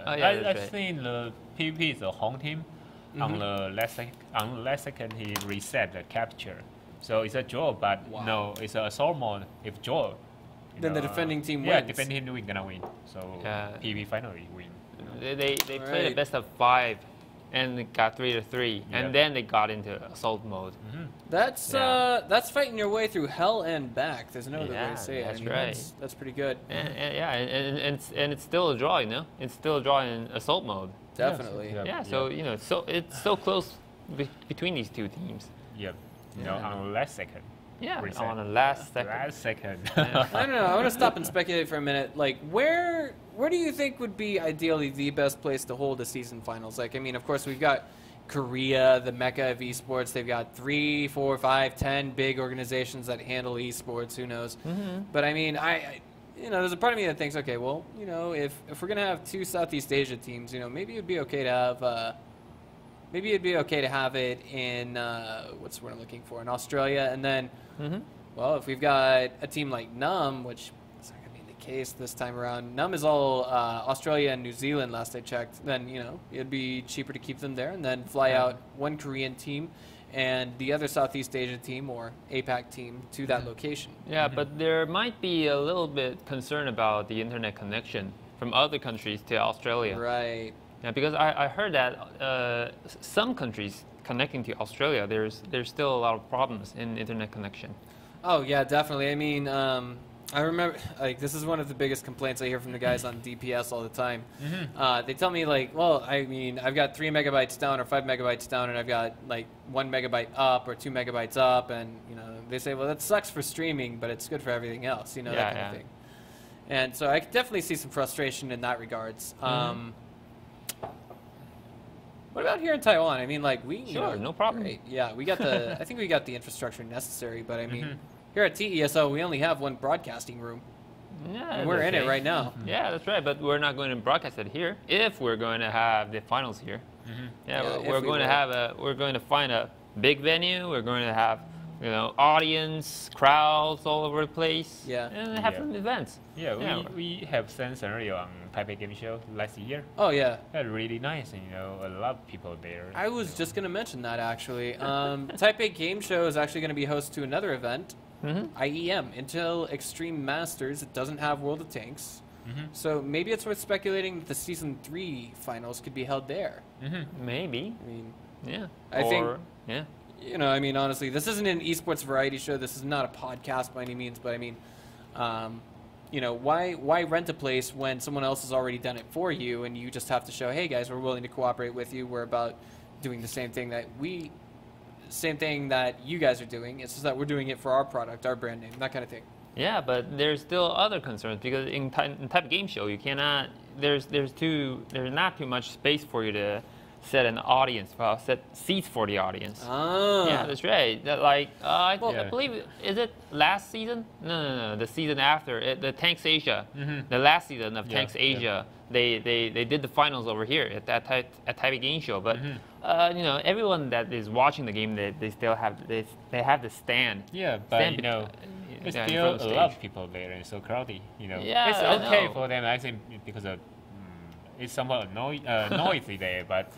I right. think the PvP is a home team. On the last second, he reset the capture. So it's a draw, but no, it's a assault mode. If draw, Then the defending team yeah, wins. defending team gonna win. So PvP finally win. They played right. a best of 5, and they got 3-3, and then they got into assault mode. That's fighting your way through hell and back. There's no other way to say it. That's I mean, right. That's pretty good. And it's still a draw, It's still a draw in assault mode. Definitely. Yes. So so it's so close between these 2 teams. Yep. On the last second. Yeah, reset. on the last second. Last second. I don't know. I want to stop and speculate for a minute. Like, where do you think would be ideally the best place to hold the season finals? Like, I mean, of course, we've got Korea, the mecca of esports. They've got 3, 4, 5, 10 big organizations that handle esports. Who knows? But I mean, I there's a part of me that thinks, okay, well, if we're gonna have 2 Southeast Asia teams, maybe it'd be okay to have. Maybe it'd be okay to have it in what's the word I'm looking for, in Australia, and then, well, if we've got a team like Num, which is not going to be the case this time around. Num is all Australia and New Zealand, last I checked. Then it'd be cheaper to keep them there, and then fly out one Korean team and the other Southeast Asia team or APAC team to that location. Yeah, but there might be a little bit concern about the internet connection from other countries to Australia. Right. Yeah, because I heard that some countries connecting to Australia, there's still a lot of problems in internet connection. Oh yeah, definitely. I mean, I remember, like, this is one of the biggest complaints I hear from the guys on DPS all the time. They tell me, like, well, I mean, I've got 3 megabytes down or 5 megabytes down, and I've got, like, 1 megabyte up or 2 megabytes up, and, you know, they say, well, that sucks for streaming, but it's good for everything else, you know, that kind of thing. And so I could definitely see some frustration in that regards. What about here in Taiwan? I mean, like, we... Sure, no problem. Great. Yeah, we got the... I think we got the infrastructure necessary, but, I mean... Here at TESO, we only have one broadcasting room. Yeah, and we're in it right now. Yeah, that's right. But we're not going to broadcast it here if we're going to have the finals here. Yeah, we're going to have we're going to find a big venue. We're going to have, you know, audience, crowds all over the place. Yeah, and have some events. Yeah, we have seen scenario on Taipei Game Show last year. Oh yeah, that's really nice. And, you know, a lot of people there. I was just gonna mention that actually. Taipei Game Show is actually gonna be host to another event. IEM, Intel Extreme Masters. It doesn't have World of Tanks. So maybe it's worth speculating that the Season 3 finals could be held there. Maybe. I mean, yeah. I think, yeah. You know, I mean, honestly, this isn't an esports variety show. This is not a podcast by any means, but I mean, you know, why rent a place when someone else has already done it for you and you just have to show, hey guys, we're willing to cooperate with you. We're about doing the same thing that you guys are doing. It's just that we're doing it for our product, our brand name, that kind of thing. Yeah, but there's still other concerns because in type of game show, you cannot. There's not too much space for you to set an audience, set seats for the audience. Ah. Yeah, that's right. That, like, I believe, is it last season? No. The season after, the Tanks Asia, the last season of Tanks Asia, they did the finals over here at Taipei Game Show. But you know, everyone that is watching the game, they still have they have the stand. Yeah, but you know, there's still a lot of people there and so crowded. You know, it's okay for them, I think, because of it's somewhat noisy there, but.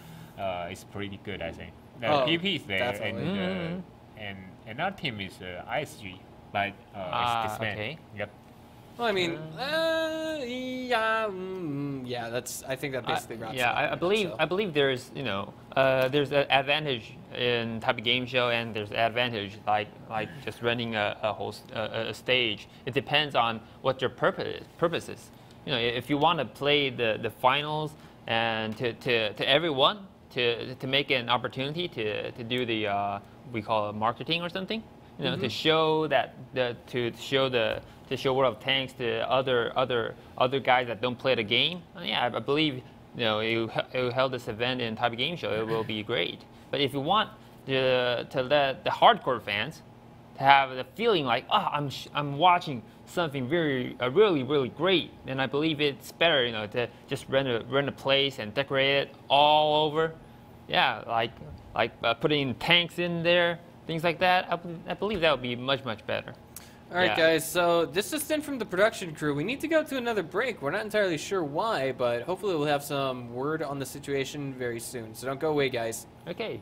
It's pretty good, I think. PP is there, and another team is ISG, but it's disbanded. Okay. Yep. Well, I mean, yeah, that's. I think that basically wraps it up. I believe there's, you know, there's an advantage in type of game show, and there's an advantage like just running a stage. It depends on what your purpose is. You know, if you want to play the finals and to everyone. To make it an opportunity to do the we call it marketing or something, you know, to show World of Tanks to other guys that don't play the game. Yeah, I believe, you know, you held this event in Taipei Game Show, it will be great. But if you want to let the hardcore fans to have the feeling like, oh, I'm watching something really great, and I believe it's better, you know, to just rent a place and decorate it all over. Yeah, like putting tanks in there, things like that. I believe that would be much better. All right, guys. So this is in from the production crew. We need to go to another break. We're not entirely sure why, but hopefully we'll have some word on the situation very soon. So don't go away, guys. Okay.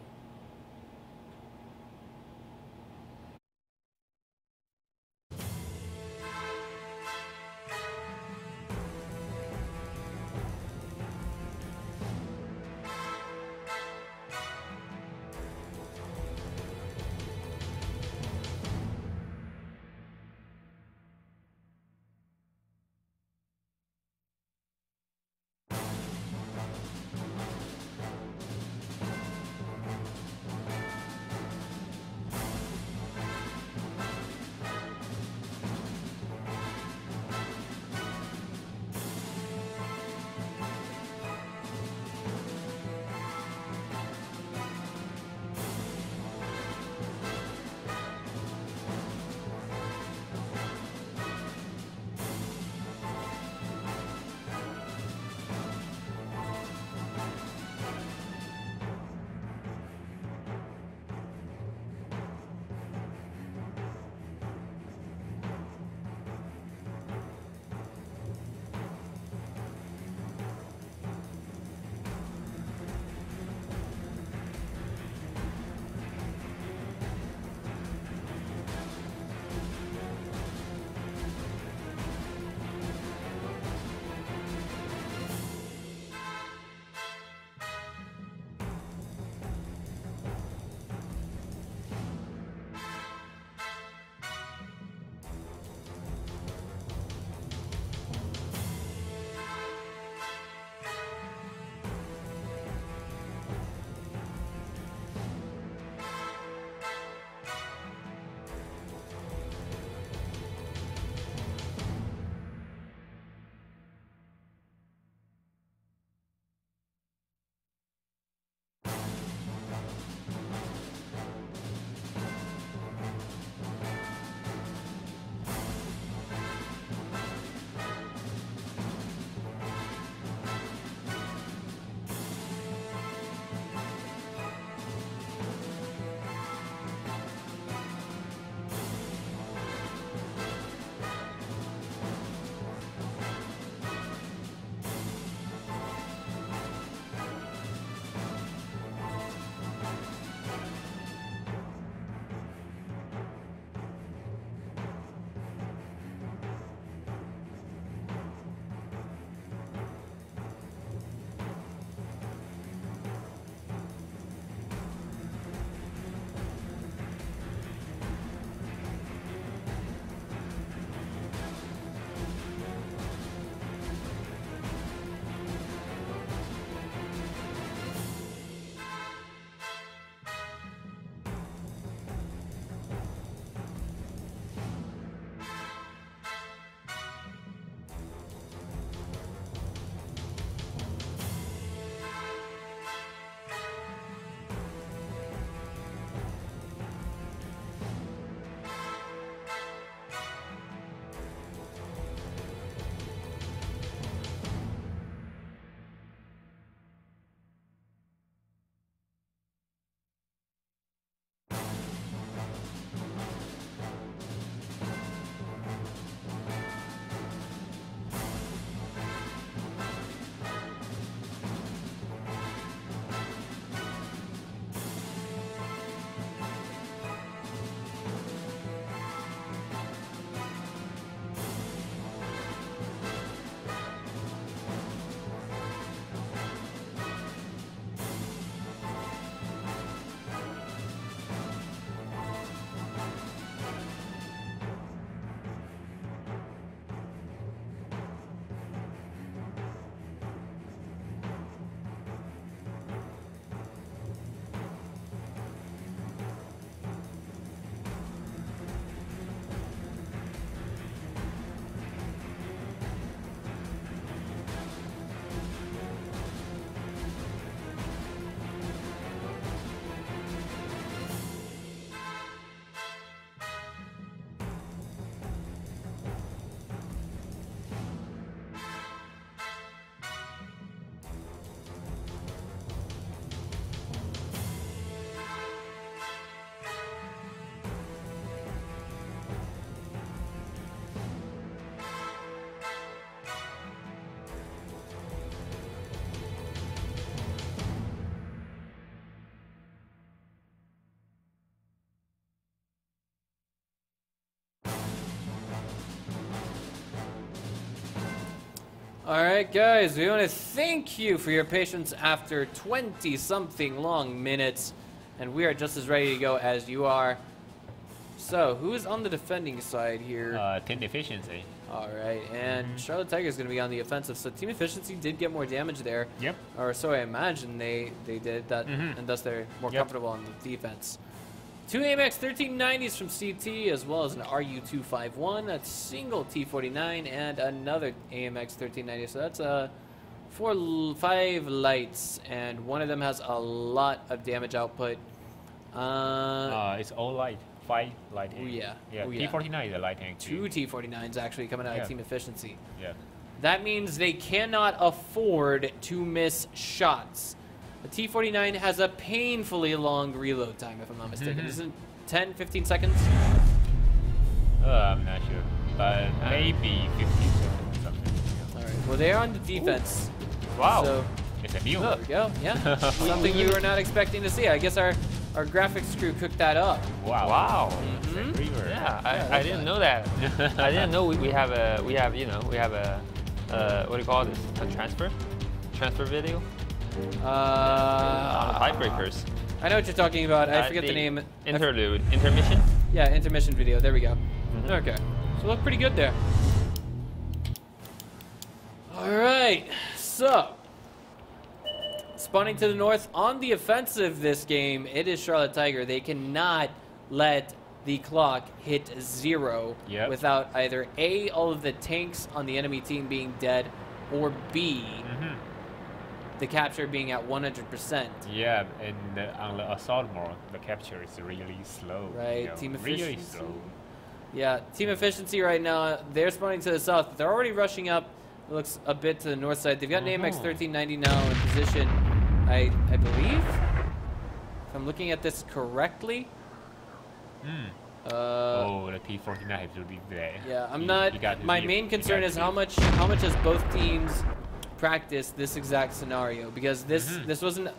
All right, guys, we want to thank you for your patience after 20-something long minutes, and we are just as ready to go as you are. So, who is on the defending side here? Team efficiency. All right, and Charlotte Tiger is going to be on the offensive. So, team efficiency did get more damage there. Yep. Or so I imagine they did that, and thus they're more comfortable on the defense. 2 AMX 1390s from CT, as well as an RU251, a single T49, and another AMX 1390. So that's 5 lights, and one of them has a lot of damage output. It's all light. 5 light. Oh yeah. Yeah. Oh, yeah. T49 is a light tank. 2 T49s actually coming out of team efficiency. Yeah. That means they cannot afford to miss shots. The T49 has a painfully long reload time, if I'm not mistaken. Isn't 10, 15 seconds? I'm not sure, but maybe 15 seconds or something. All right. Well, they're on the defense. Wow. So It's a new there one. we go. Yeah. Something we were not expecting to see. I guess our graphics crew cooked that up. Wow. Wow. River. Yeah, I didn't know that. I didn't know we have a what do you call this? A transfer video. On the tiebreakers. I know what you're talking about. I forget the name. Intermission. Yeah, intermission video. There we go. Okay. So look pretty good there. All right. So spawning to the north on the offensive this game, it is Charlotte Tiger. They cannot let the clock hit 0 without either A, all of the tanks on the enemy team being dead, or B, the capture being at 100%. Yeah, and on the assault mode, the capture is really slow. Right, you know, team really efficiency. slow. Yeah, team efficiency right now, they're spawning to the south, but they're already rushing up, it looks a bit to the north side. They've got an AMX 1390 now in position, I believe, if I'm looking at this correctly. Oh, the T49 has to be there. Yeah, I'm not. My main concern is how much has both teams practiced this exact scenario, because this wasn't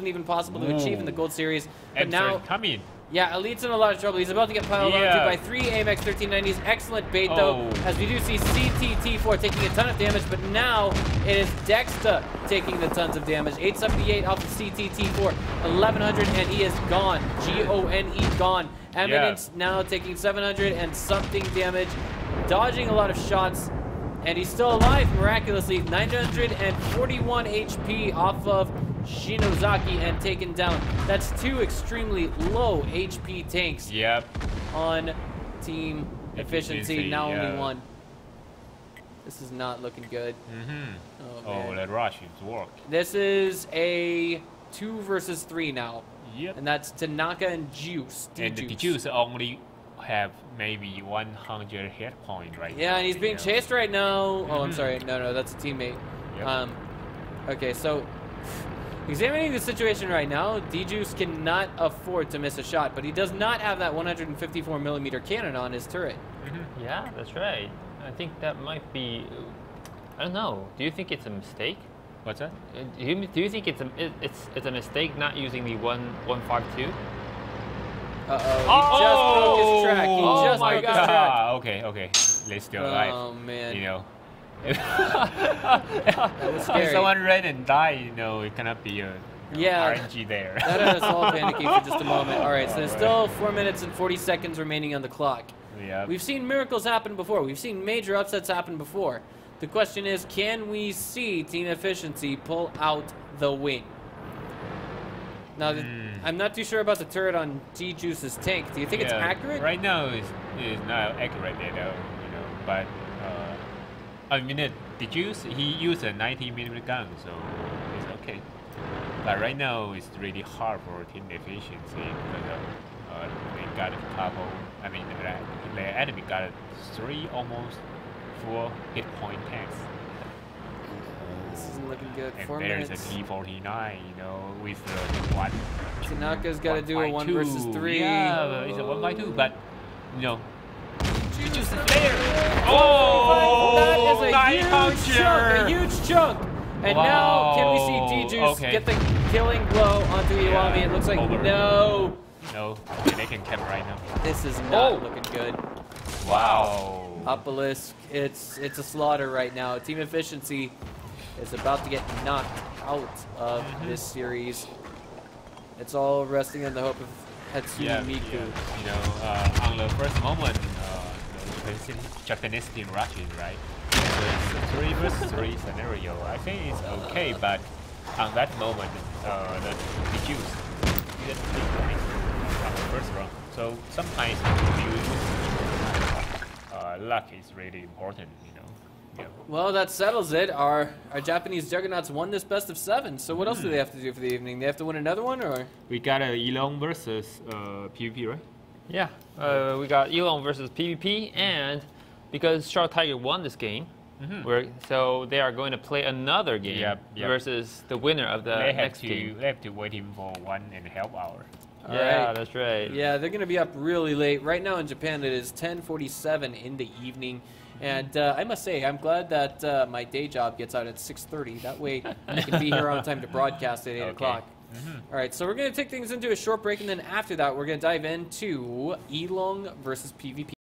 even possible to achieve in the Gold Series. But And now, come in. yeah, Elite's in a lot of trouble. He's about to get piled onto by 3 AMX 1390s. Excellent bait though, as we do see CTT4 taking a ton of damage, but now it is Dexta taking the tons of damage. 878 off of CTT4, 1100, and he is gone. G-O-N-E, gone. Eminence now taking 700 and something damage, dodging a lot of shots, and he's still alive miraculously. 941 HP off of Shinozaki and taken down. That's 2 extremely low HP tanks on team efficiency. Now only 1. This is not looking good. Oh, the rush is work. This is a 2 versus 3 now. Yep. And that's Tanaka and Juice. And the Juice only have maybe 100 hit point right now. Yeah, and he's being chased right now. Oh, I'm sorry. No, that's a teammate. Okay, so examining the situation right now, D-Juice cannot afford to miss a shot, but he does not have that 154mm cannon on his turret. Yeah, that's right. I think that might be. I don't know. Do you think it's a mistake? What's that? Do you think it's a mistake not using the 152? He just broke his track. He just broke his track. Okay. They're still alive. Oh man. You know. That was scary. If someone ran and died, you know, it cannot be a RNG there. That had us all panicking for just a moment. All right, so there's still 4 minutes and 40 seconds remaining on the clock. Yeah. We've seen miracles happen before. We've seen major upsets happen before. The question is, can we see Team Efficiency pull out the win? Now, I'm not too sure about the turret on G-Juice's tank. Do you think it's accurate? Right now, it's not accurate at all, you know. But I mean, the Juice, he used a 90mm gun, so it's okay. But right now, it's really hard for Team Efficiency because they got a couple. I mean, the enemy got 3 almost 4 hit point tanks. This isn't looking good. And 4 there's minutes. a T49, you know, with the 1. Tanaka's got to do a 1 versus 3. Yeah, it's a 1x2, but you know. Juice there. Oh, that is a huge chunk. And now, can we see D-Juice get the killing blow onto Iwami? It looks like over. No, they can camp right now. this is not looking good. Wow. Obelisk, it's a slaughter right now. Team Efficiency is about to get knocked out of this series. It's all resting on the hope of Hatsune Miku. You know, on the first moment, the Japanese team rushes, right? So it's a 3 versus 3 scenario. I think it's okay, but on that moment, the juice didn't take place on the first round. So sometimes luck is really important, you know. Yeah. Well, that settles it. Our Japanese juggernauts won this best of 7. So what else do they have to do for the evening? They have to win another one, or? We got Elon versus PvP, right? Yeah, we got Elon versus PvP, and because Shark Tiger won this game, so they are going to play another game versus the winner of the next game. They have to wait him for 1.5 hours. Yeah, that's right. Yeah, they're going to be up really late. Right now in Japan, it is 10:47 in the evening. And I must say, I'm glad that my day job gets out at 6:30. That way, I can be here on time to broadcast at 8 o'clock. All right, so we're going to take things into a short break, and then after that, we're going to dive into Elong versus PvP.